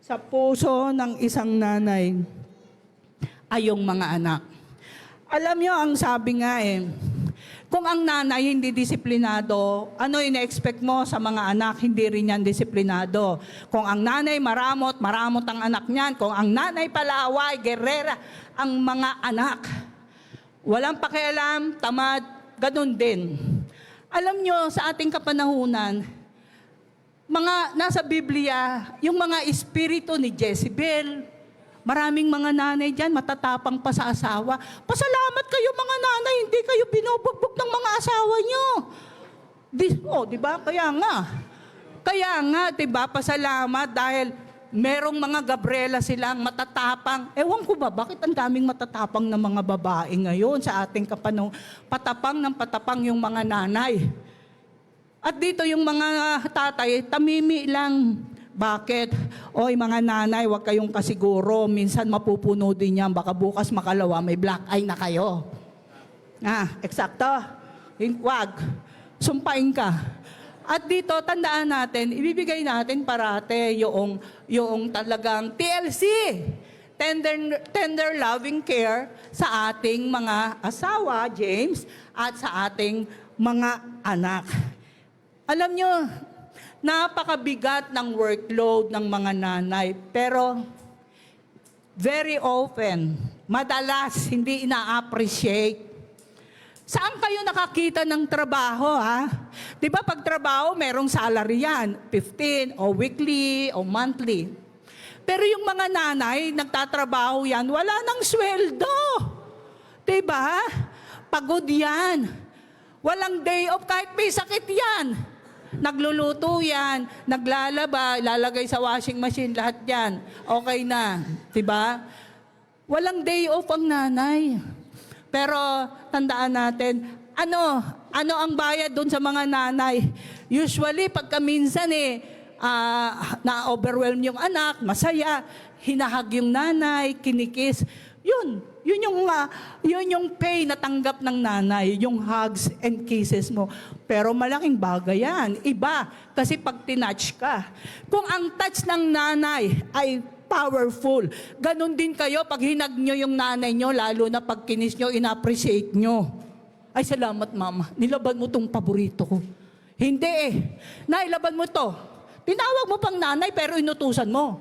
sa puso ng isang nanay ay yung mga anak. Alam nyo, ang sabi nga kung ang nanay hindi disiplinado, ano ina-expect mo sa mga anak, hindi rin yan disiplinado. Kung ang nanay maramot ang anak niyan. Kung ang nanay palaway, gerera, ang mga anak. Walang pakialam, tamad, ganun din. Alam nyo, sa ating kapanahunan, mga nasa Biblia, yung mga espiritu ni Jezebel, maraming mga nanay dyan, matatapang pa sa asawa. Pasalamat kayo mga nanay, hindi kayo binubugbog ng mga asawa nyo. Di ba? Kaya nga, di ba, pasalamat dahil merong mga Gabriela silang matatapang. Ewan ko ba, bakit ang daming matatapang na mga babae ngayon sa ating patapang yung mga nanay. At dito yung mga tatay, tamimi lang. Bakit? Oy mga nanay, huwag kayong kasiguro. Minsan mapupuno din yan. Baka bukas makalawa, may black eye na kayo. Eksakto. Huwag. Sumpain ka. At dito, tandaan natin, ibibigay natin parate yung talagang TLC. Tender loving care sa ating mga asawa, James, at sa ating mga anak. Alam nyo, napakabigat ng workload ng mga nanay. Pero, very often, madalas, hindi ina-appreciate. Saan kayo nakakita ng trabaho, Di ba pag trabaho, merong salary yan. 15, o weekly, o monthly. Pero yung mga nanay, nagtatrabaho yan, wala nang sweldo. Di ba? Pagod yan. Walang day off, kahit may sakit yan. nagluluto yan, naglalaba, ilalagay sa washing machine, lahat yan. Okay na. Diba? Walang day off ang nanay. Pero tandaan natin, ano ang bayad doon sa mga nanay? Usually, pagka minsan na-overwhelm yung anak, masaya, hinahag yung nanay, kinikis, yun yung pay na tanggap ng nanay, yung hugs and kisses mo. Pero malaking bagay yan. Iba, kasi pag tinouch ka. Kung ang touch ng nanay ay powerful, ganun din kayo pag hinag nyo yung nanay nyo, lalo na pag kinis nyo, in-appreciate nyo. Ay, salamat mama, nilaban mo tong paborito ko. Hindi nailaban mo to. Tinawag mo pang nanay pero inutusan mo.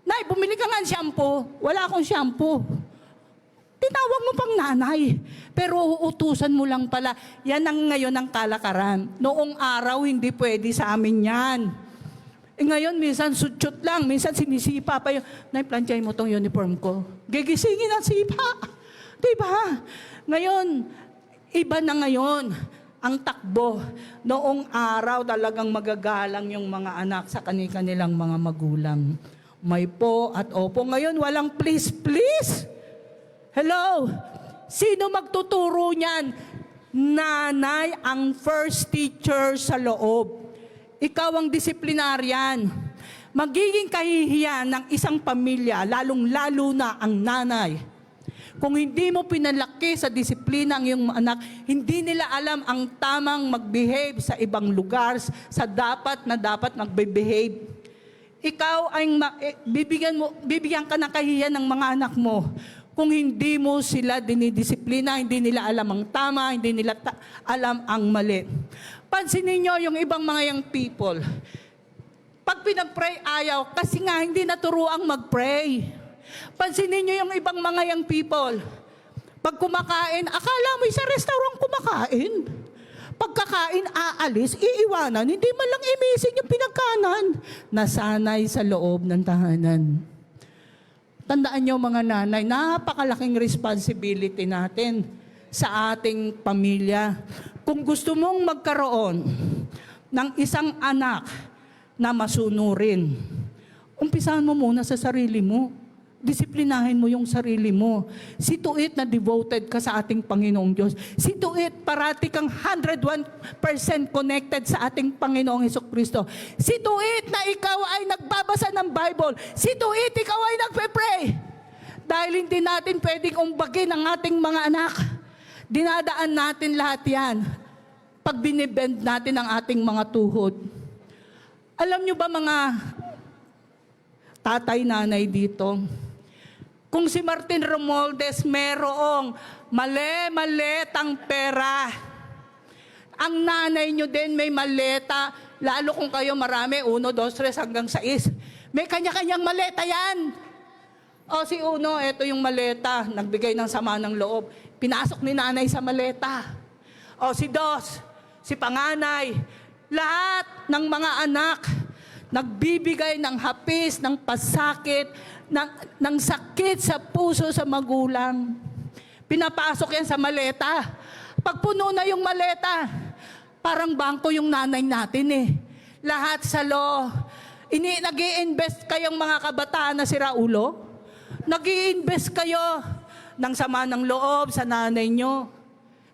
Nay, bumili ka nga ng shampoo. Wala akong shampoo. Tinawag mo pang nanay, pero uutusan mo lang pala. Yan ang ngayon ang kalakaran. Noong araw, hindi pwede sa amin yan. Ngayon, minsan sutsut lang, minsan sinisipa pa yung, Nay, planchahin mo tong uniform ko. Gigisingin ang sipa. Diba? Ngayon, iba na ngayon ang takbo. Noong araw, talagang magagalang yung mga anak sa kanilang mga magulang. May po at opo. Ngayon, walang please, please. Hello? Sino magtuturo niyan? Nanay ang first teacher sa loob. Ikaw ang disiplinaryan. Magiging kahihiyan ng isang pamilya, lalong-lalo na ang nanay. Kung hindi mo pinalaki sa disiplina ang iyong anak, hindi nila alam ang tamang mag-behave sa ibang lugar, sa dapat magbe-behave. Ikaw ay bibigyan ka ng kahihiyan ng mga anak mo. Kung hindi mo sila dinidisiplina, hindi nila alam ang tama, hindi nila alam ang mali. Pansinin nyo yung ibang mga young people. Pag pinag-pray, ayaw. Kasi nga, hindi naturuang mag-pray. Pansinin nyo yung ibang mga young people. Pag kumakain, akala mo sa restaurant kumakain. Pagkakain, aalis, iiwanan. Hindi man lang imisin yung pinagkanan. Nasanay sa loob ng tahanan. Tandaan nyo mga nanay, napakalaking responsibility natin sa ating pamilya. Kung gusto mong magkaroon ng isang anak na masunurin, umpisahan mo muna sa sarili mo. Disiplinahin mo yung sarili mo. See to it na devoted ka sa ating Panginoong Diyos. See to it, parati kang 101% connected sa ating Panginoong Hesukristo. See to it na ikaw ay nagbabasa ng Bible. See to it, ikaw ay nagpe-pray. Dahil hindi natin pwedeng umbagin ang ating mga anak. Dinadaan natin lahat yan pag binibend natin ang ating mga tuhod. Alam nyo ba mga tatay, nanay dito? Kung si Martin Romualdez merong maletang pera, ang nanay nyo din may maleta, lalo kung kayo marami, 1, 2, 3 hanggang 6. May kanya-kanyang maleta yan. O si Uno, ito yung maleta, nagbigay ng sama ng loob. Pinasok ni nanay sa maleta. O si Dos, si panganay, lahat ng mga anak, nagbibigay ng hapis, ng pasakit, ng sakit sa puso sa magulang. Pinapasok yan sa maleta. Pag puno na yung maleta, parang bangko yung nanay natin Lahat sa law. Nag-i-invest kayong mga kabataan na siraulo? Nag-i-invest kayo ng sama ng loob sa nanay nyo.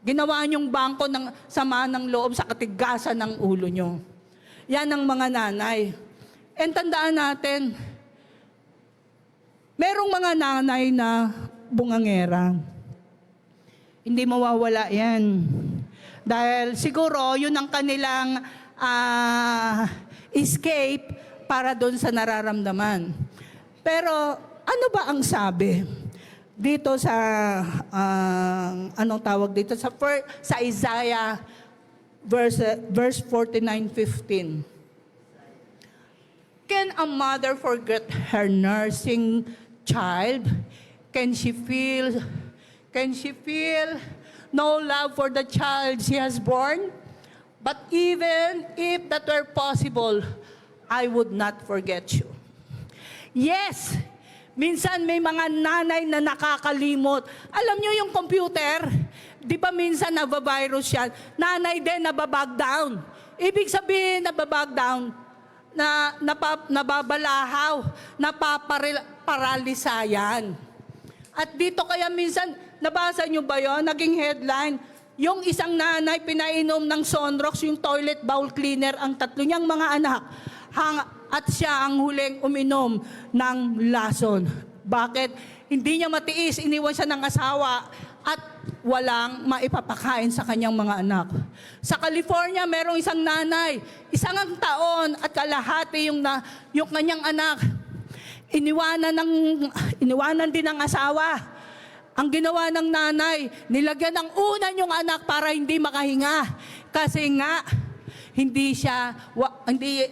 Ginawa nyong bangko ng sama ng loob sa katigasan ng ulo nyo. Yan ang mga nanay. And tandaan natin, merong mga nanay na bungangera. Hindi mawawala yan. Dahil siguro yun ang kanilang escape para doon sa nararamdaman. Pero ano ba ang sabi dito sa anong tawag dito sa Isaiah verse 49:15? Can a mother forget her nursing child? Can she feel no love for the child she has born? But even if that were possible, I would not forget you. Yes, minsan may mga nanay na nakakalimot. Alam nyo yung computer, di ba minsan nabavirus yan? Nanay din nababag down. Ibig sabihin, nababag down, nababalahaw, napaparalisa yan. At dito kaya minsan, nabasa nyo ba yon? Naging headline, yung isang nanay pinainom ng Sonrox, yung toilet bowl cleaner, ang tatlo niyang mga anak, at siya ang huling uminom ng lason. Bakit? Hindi niya matiis, iniwan siya ng asawa at walang maipapakain sa kanyang mga anak. Sa California, merong isang nanay, isang taon at kalahati yung kanyang anak. Iniwanan din ng asawa. Ang ginawa ng nanay, nilagyan ng unan yung anak para hindi makahinga. Kasi nga,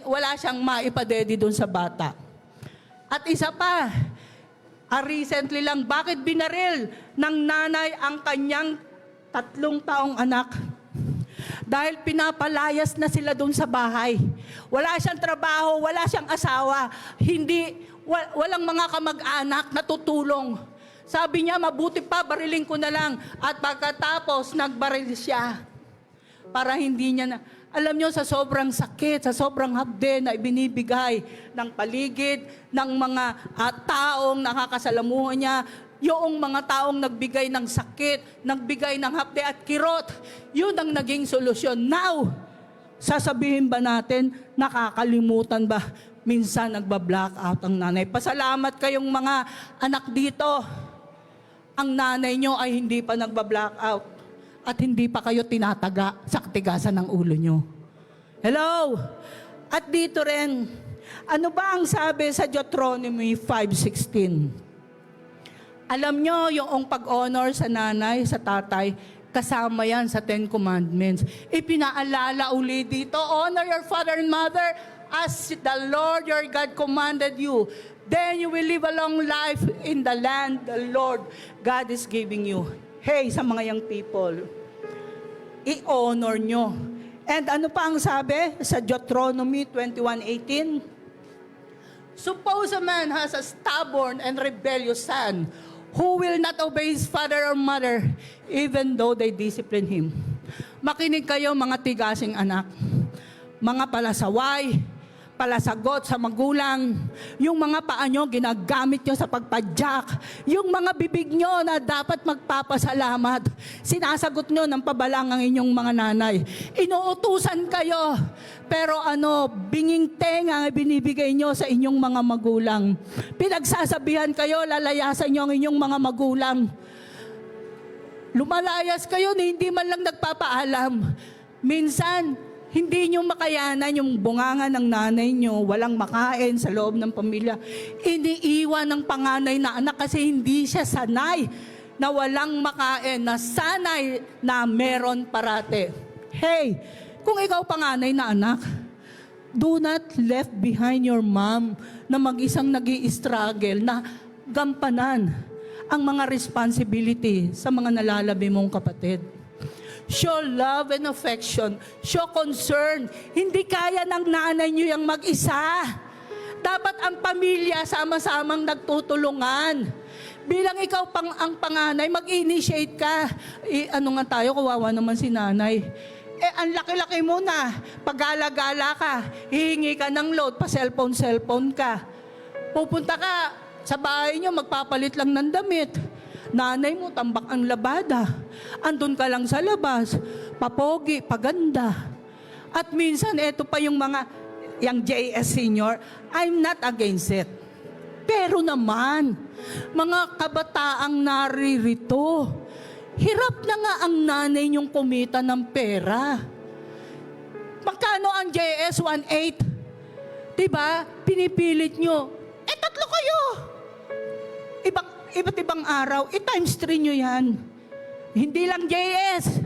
wala siyang maipadedi doon sa bata. At isa pa, recently lang, bakit binaril ng nanay ang kanyang 3 taong anak? Dahil pinapalayas na sila doon sa bahay. Wala siyang trabaho, wala siyang asawa, walang mga kamag-anak na tutulong. Sabi niya, mabuti pa, barilin ko na lang. At pagkatapos, nagbaril siya. Para hindi niya na... Alam niyo, sa sobrang sakit, sa sobrang hapde na ibinibigay ng paligid, ng mga taong nakakasalamuhan niya, yung mga taong nagbigay ng sakit, nagbigay ng hapde at kirot, yun ang naging solusyon. Now, sasabihin ba natin, nakakalimutan ba? Minsan nagba-blackout ang nanay. Pasalamat kayong mga anak dito. Ang nanay nyo ay hindi pa nagba-blackout at hindi pa kayo tinataga sa katigasan ng ulo nyo. Hello? At dito rin, ano ba ang sabi sa Deuteronomy 5:16? Alam nyo, yung pag-honor sa nanay, sa tatay, kasama yan sa 10 Commandments. Ipinaalala uli dito, honor your father and mother as the Lord your God commanded you. Then you will live a long life in the land the Lord God is giving you. Hey, sa mga young people, i-honor nyo. And ano pa ang sabi sa Deuteronomy 21:18? Suppose a man has a stubborn and rebellious son who will not obey his father or mother even though they discipline him. Makinig kayo mga tigasing anak, mga palasaway, palasagot sa magulang, yung mga paa nyo ginagamit nyo sa pagpadyak, yung mga bibig nyo na dapat magpapasalamat, sinasagot nyo ng pabalang ang inyong mga nanay. Inuutusan kayo, pero binging tenga ang binibigay nyo sa inyong mga magulang. Pinagsasabihan kayo, lalayasan nyo ang inyong mga magulang. Lumalayas kayo na hindi man lang nagpapaalam. Minsan, hindi nyo makayanan yung bunganga ng nanay nyo, walang makain sa loob ng pamilya. Iniiwan ng panganay na anak kasi hindi siya sanay na walang makain, na sanay na meron parate. Hey, kung ikaw panganay na anak, do not left behind your mom na mag-isang nag-i-struggle na gampanan ang mga responsibility sa mga nalalabi mong kapatid. Show love and affection. Show concern. Hindi kaya ng nanay niyo yung mag-isa. Dapat ang pamilya sama-samang nagtutulungan. Bilang ikaw ang panganay, mag-initiate ka. Ano nga tayo, kawawa naman si nanay. Ang laki-laki mo na. Pag-gala-gala ka, hihingi ka ng load, pa-cellphone ka. Pupunta ka sa bahay niyo, magpapalit lang ng damit. Nanay mo, tambak ang labada. Andun ka lang sa labas. Papogi, paganda. At minsan, eto pa yung yung JS senior, I'm not against it. Pero naman, mga kabataang naririto, hirap na nga ang nanay niyong kumita ng pera. Magkano ang JS 1.8? Diba? Pinipilit nyo. 3 kayo. Iba't ibang araw, times 3 nyo yan. Hindi lang JS.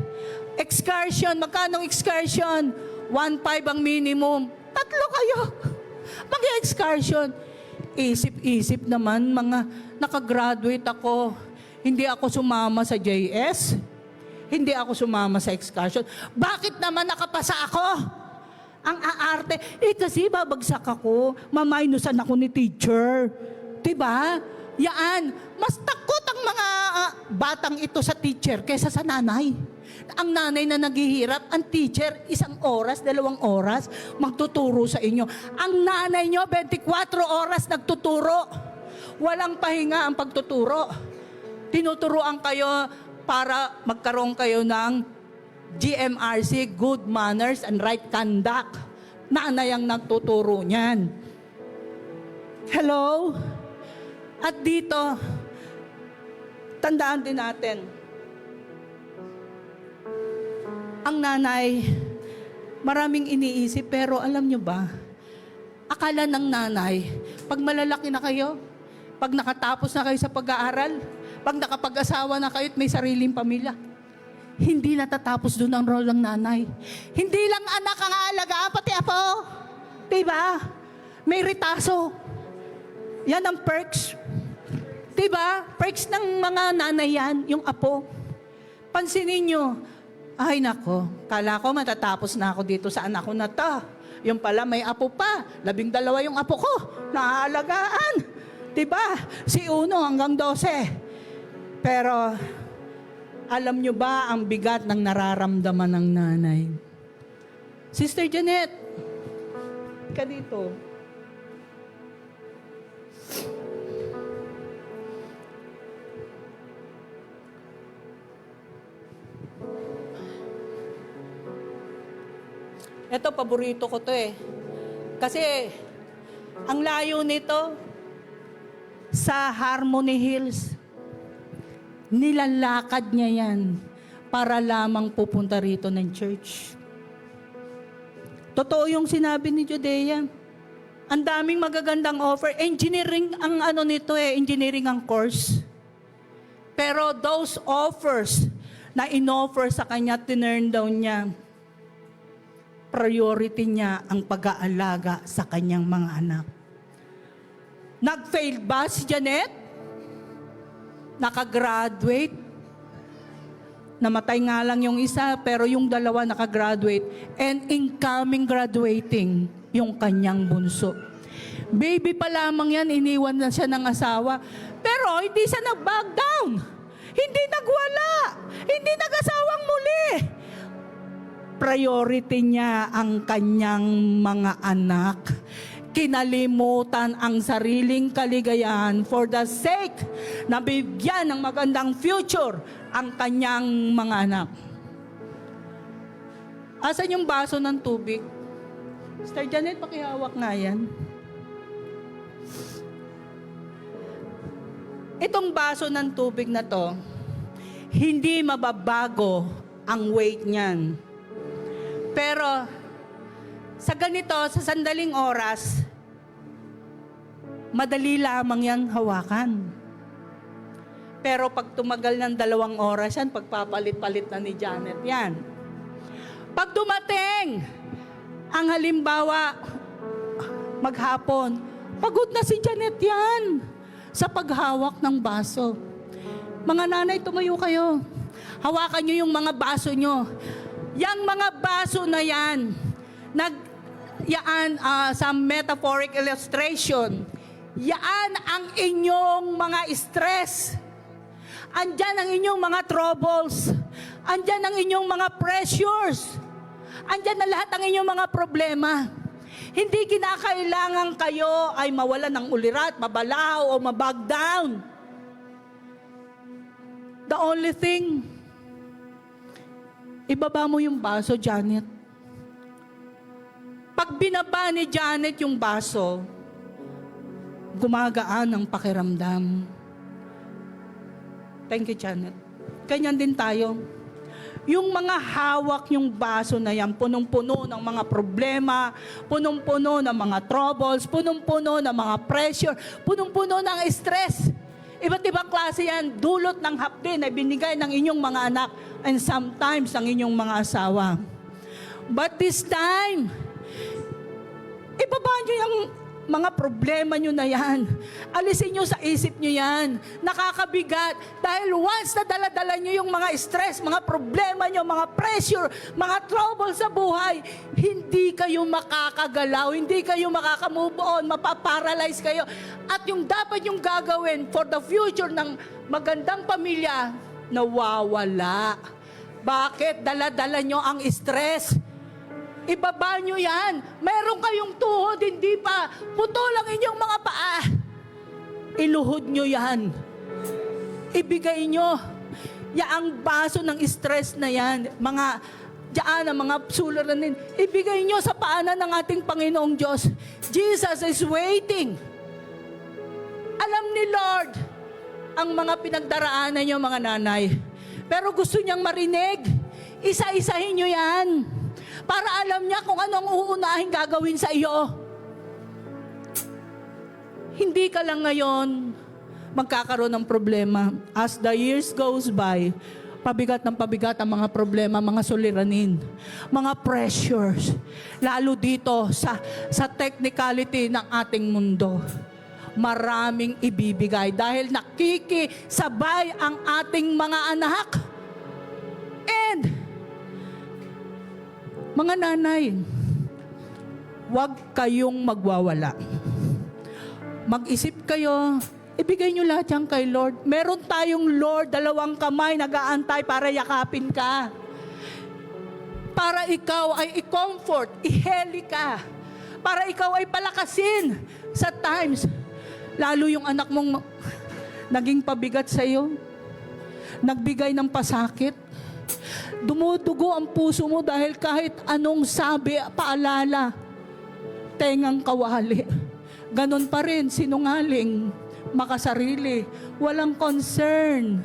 Excursion, magkano excursion? 1.5 ang minimum. 3 kayo. Mag-excursion. Isip-isip naman, mga nakagraduate ako. Hindi ako sumama sa JS. Hindi ako sumama sa excursion. Bakit naman nakapasa ako? Ang aarte. Kasi babagsak ako. Mamainusan ako ni teacher. Diba? Yaan, mas takot ang mga batang ito sa teacher kaysa sa nanay. Ang nanay na naghihirap, ang teacher, 1 oras, 2 oras, magtuturo sa inyo. Ang nanay nyo, 24 oras nagtuturo. Walang pahinga ang pagtuturo. Tinuturuan kayo para magkaroon kayo ng GMRC, Good Manners and Right Conduct. Nanay ang nagtuturo niyan. Hello? At dito, tandaan din natin, ang nanay, maraming iniisip, pero alam nyo ba, akala ng nanay, pag malalaki na kayo, pag nakatapos na kayo sa pag-aaral, pag nakapag-asawa na kayo at may sariling pamilya, hindi natatapos doon ang role ng nanay. Hindi lang anak ang aalagaan, pati apo. Diba? May ritaso. Yan ang perks. Diba? Perks ng mga nanay yan, yung apo. Pansinin nyo, ay nako, kala ko matatapos na ako dito sa anak ko na to. Yung pala may apo pa, 12 yung apo ko, naaalagaan. Diba? Si 1 hanggang 12. Pero, alam nyo ba ang bigat ng nararamdaman ng nanay? Sister Janet, ka dito. Ito, paborito ko to eh. Kasi, ang layo nito, sa Harmony Hills, nilalakad niya yan para lamang pupunta rito ng church. Totoo yung sinabi ni Judea. Ang daming magagandang offer. Engineering ang ano nito eh, engineering ang course. Pero those offers na in-offer sa kanya, tinurn down niya. Priority niya ang pag-aalaga sa kanyang mga anak. Nag-fail ba si Janet? Nakagraduate? Namatay nga lang yung isa, pero yung 2 nakagraduate. And incoming graduating yung kanyang bunso. Baby pa lamang yan, iniwan na siya ng asawa. Pero hindi siya nag-back down. Hindi nagwala. Hindi nag-asawang muli. Priority niya ang kanyang mga anak. Kinalimutan ang sariling kaligayahan for the sake na bigyan ng magandang future ang kanyang mga anak. Asan yung baso ng tubig? Sister Janet, pakihawak nga yan. Itong baso ng tubig na to, hindi mababago ang weight niyan. Pero, sa ganito, sa sandaling oras, madali lamang yang hawakan. Pero pag tumagal ng 2 oras yan, pagpapalit-palit na ni Janet yan. Pag dumating, ang halimbawa, maghapon, pagod na si Janet yan sa paghawak ng baso. Mga nanay, tumayo kayo. Hawakan nyo yung mga baso nyo. Yang mga baso na yan, sa metaphoric illustration, yaan ang inyong mga stress. Andyan ang inyong mga troubles. Andyan ang inyong mga pressures. Andyan na lahat ang inyong mga problema. Hindi kinakailangan kayo ay mawala ng ulirat, mabalaw o mabag down. The only thing, ibaba mo yung baso, Janet. Pag binaba ni Janet yung baso, gumagaan ang pakiramdam. Thank you, Janet. Ganyan din tayo. Yung mga hawak yung baso na yan, punong-puno ng mga problema, punong-puno ng mga troubles, punong-puno ng mga pressure, punong-puno ng stress. Iba't ibang klase yan, dulot ng hapdi na binigay ng inyong mga anak and sometimes ng inyong mga asawa. But this time, ibaba nyo yung mga problema nyo na yan. Alisin nyo sa isip nyo yan. Nakakabigat. Dahil once na dala-dala nyo yung mga stress, mga problema nyo, mga pressure, mga trouble sa buhay, hindi kayo makakagalaw, hindi kayo makakamove on, mapaparalyze kayo. At yung dapat yung gagawin for the future ng magandang pamilya, nawawala. Bakit dala-dala nyo ang stress? Ibaba nyo yan. Meron kayong tuhod, hindi pa. Putulang inyong mga paa. Iluhod nyo yan. Ibigay nyo. Yaang baso ng stress na yan, diyan ang mga suliranin, ibigay nyo sa paanan ng ating Panginoong Diyos. Jesus is waiting. Alam ni Lord ang mga pinagdaraanan nyo, mga nanay. Pero gusto niyang marinig. Isa-isahin nyo yan. Para alam niya kung anong uunahin gagawin sa iyo. Hindi ka lang ngayon magkakaroon ng problema. As the years goes by, pabigat ng pabigat ang mga problema, mga suliranin, mga pressures. Lalo dito sa technicality ng ating mundo. Maraming ibibigay dahil nakikisabay ang ating mga anak. And mga nanay, huwag kayong magwawala. Mag-isip kayo, ibigay nyo lahat yan kay Lord. Meron tayong Lord, 2 kamay nag-aantay para yakapin ka. Para ikaw ay i-comfort, i-heli ka. Para ikaw ay palakasin sa times. Lalo yung anak mong naging pabigat sa iyo, nagbigay ng pasakit. Dumudugo ang puso mo dahil kahit anong sabi, paalala, tengang kawali. Ganon pa rin, sinungaling, makasarili, walang concern.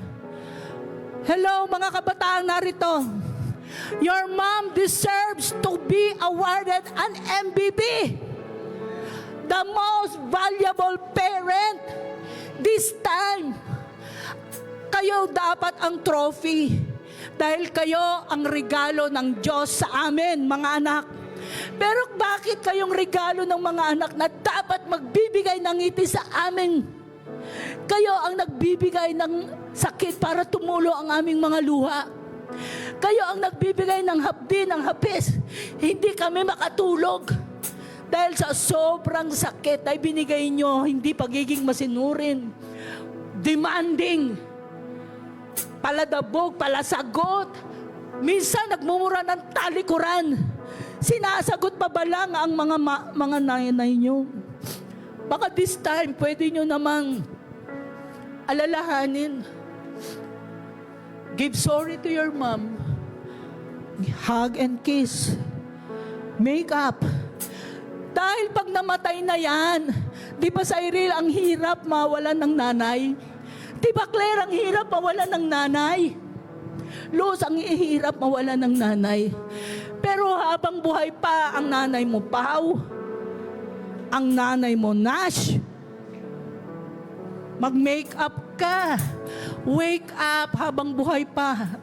Hello mga kabataan narito. Your mom deserves to be awarded an MVP. The most valuable parent. This time, kayo dapat ang trophy. Dahil kayo ang regalo ng Diyos sa amin, mga anak. Pero bakit kayong regalo ng mga anak na dapat magbibigay ng ngiti sa amin? Kayo ang nagbibigay ng sakit para tumulo ang aming mga luha. Kayo ang nagbibigay ng hapdi, ng hapis. Hindi kami makatulog. Dahil sa sobrang sakit ay binigay nyo, hindi pagiging masinurin. Demanding. Paladabog, palasagot. Minsan nagmumura ng talikuran. Sinasagot pa ba lang ang mga nanay nyo? Baka this time, pwede nyo namang alalahanin. Give sorry to your mom. Hug and kiss. Make up. Dahil pag namatay na yan, di ba Cyril, ang hirap mawalan ng nanay? Di ba Claire, ang hirap mawalan ng nanay? Luz, ang hirap mawalan ng nanay. Pero habang buhay pa ang nanay mo, Pau, ang nanay mo, Nash, mag-make up ka. Wake up habang buhay pa.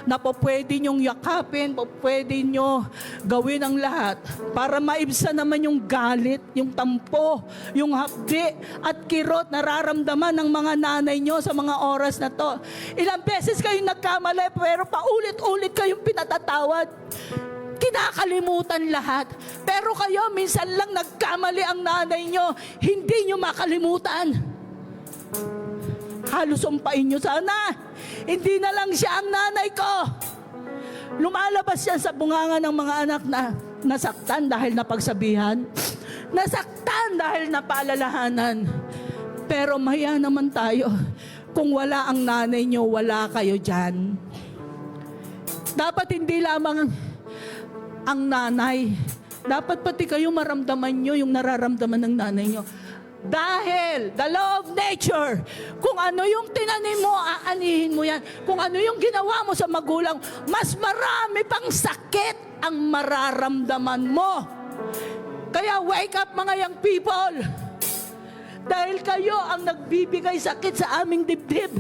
Na po pwede nyong yakapin, po pwede nyo gawin ang lahat para maibsan naman yung galit, yung tampo, yung hapdi at kirot nararamdaman ng mga nanay nyo sa mga oras na to. Ilang beses kayong nagkamali pero paulit-ulit kayong pinatatawad. Kinakalimutan lahat. Pero kayo, minsan lang nagkamali ang nanay nyo, hindi nyo makalimutan. Halos umpain nyo sana. Hindi na lang siya ang nanay ko. Lumalabas siya sa bunganga ng mga anak na nasaktan dahil napagsabihan. Nasaktan dahil napaalalahanan. Pero maya naman tayo. Kung wala ang nanay nyo, wala kayo dyan. Dapat hindi lamang ang nanay. Dapat pati kayo maramdaman nyo yung nararamdaman ng nanay nyo. Dahil, the law of nature, kung ano yung tinanim mo, aanihin mo yan. Kung ano yung ginawa mo sa magulang, mas marami pang sakit ang mararamdaman mo. Kaya wake up mga young people. Dahil kayo ang nagbibigay sakit sa aming dibdib.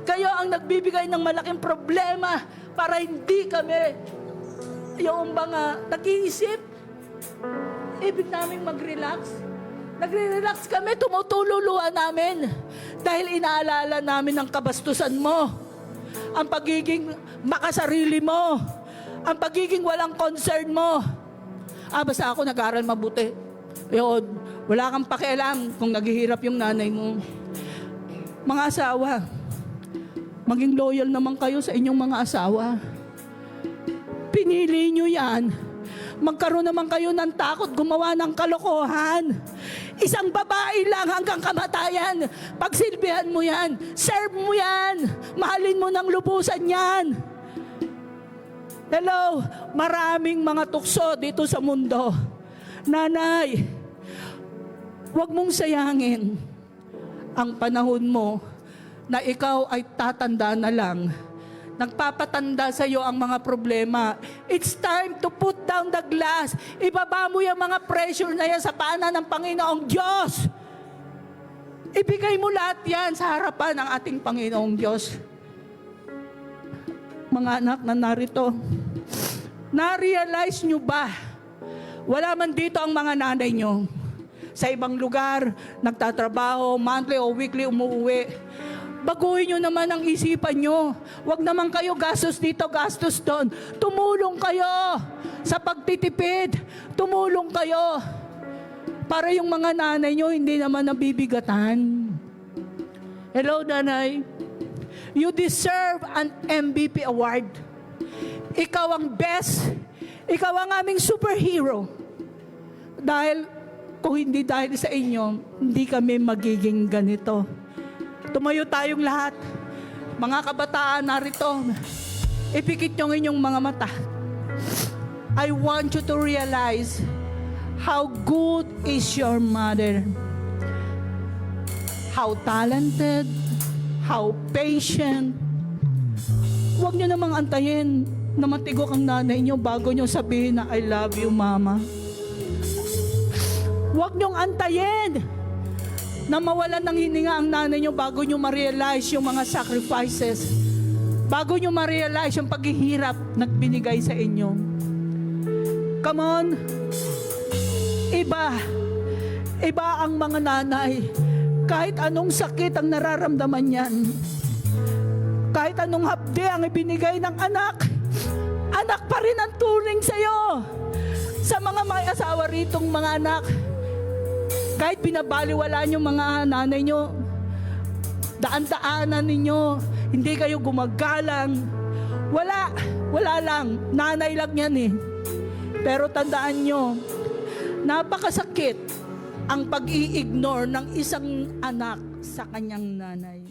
Kayo ang nagbibigay ng malaking problema para hindi kami yung mga nag-iisip. Ibig namin mag-relax. Nagre-relax kami, tumutululuan namin. Dahil inaalala namin ang kabastusan mo. Ang pagiging makasarili mo. Ang pagiging walang concern mo. Basta ako nag-aaral mabuti. Yun, wala kang pakialam kung naghihirap yung nanay mo. Mga asawa, Maging loyal naman kayo sa inyong mga asawa. Pinili nyo yan. Magkaroon naman kayo ng takot gumawa ng kalokohan. Isang babae lang hanggang kamatayan. Pagsilbihan mo yan. Serve mo yan. Mahalin mo ng lubusan yan. Hello, maraming mga tukso dito sa mundo. Nanay, huwag mong sayangin ang panahon mo na ikaw ay tatanda na lang. Nagpapatanda sa iyo ang mga problema. It's time to put down the glass. Ibaba mo yung mga pressure na yan sa paanan ng Panginoong Diyos. Ibigay mo lahat yan sa harapan ng ating Panginoong Diyos. Mga anak na narito, na-realize nyo ba? Wala man dito ang mga nanay nyo. Sa ibang lugar, nagtatrabaho, monthly o weekly umuwi. Baguhin nyo naman ang isipan nyo. Huwag naman kayo gastos dito, gastos doon. Tumulong kayo sa pagtitipid. Tumulong kayo. Para yung mga nanay nyo hindi naman nabibigatan. Hello, nanay. You deserve an MVP award. Ikaw ang best. Ikaw ang aming superhero. Dahil, kung hindi dahil sa inyo, hindi kami magiging ganito. Tumayo tayong lahat. Mga kabataan narito, ipikit nyo ang inyong mga mata. I want you to realize how good is your mother. How talented, how patient. Huwag nyo namang antayin na matigok ang nanay nyo bago nyo sabihin na I love you, mama. Huwag nyong antayin na mawalan ng hininga ang nanay nyo bago nyo ma-realize yung mga sacrifices. Bago nyo ma-realize yung paghihirap na binigay sa inyo. Come on. Iba ang mga nanay. Kahit anong sakit ang nararamdaman yan. Kahit anong hapde ang ibinigay ng anak. Anak pa rin ang turing sa'yo. Sa mga may asawa ritong mga anak, kahit binabaliwala nyo mga nanay nyo, daan-daanan ninyo, hindi kayo gumagalang. Wala lang. Nanay lang yan eh. Pero tandaan nyo, napakasakit ang pag-i-ignore ng isang anak sa kanyang nanay.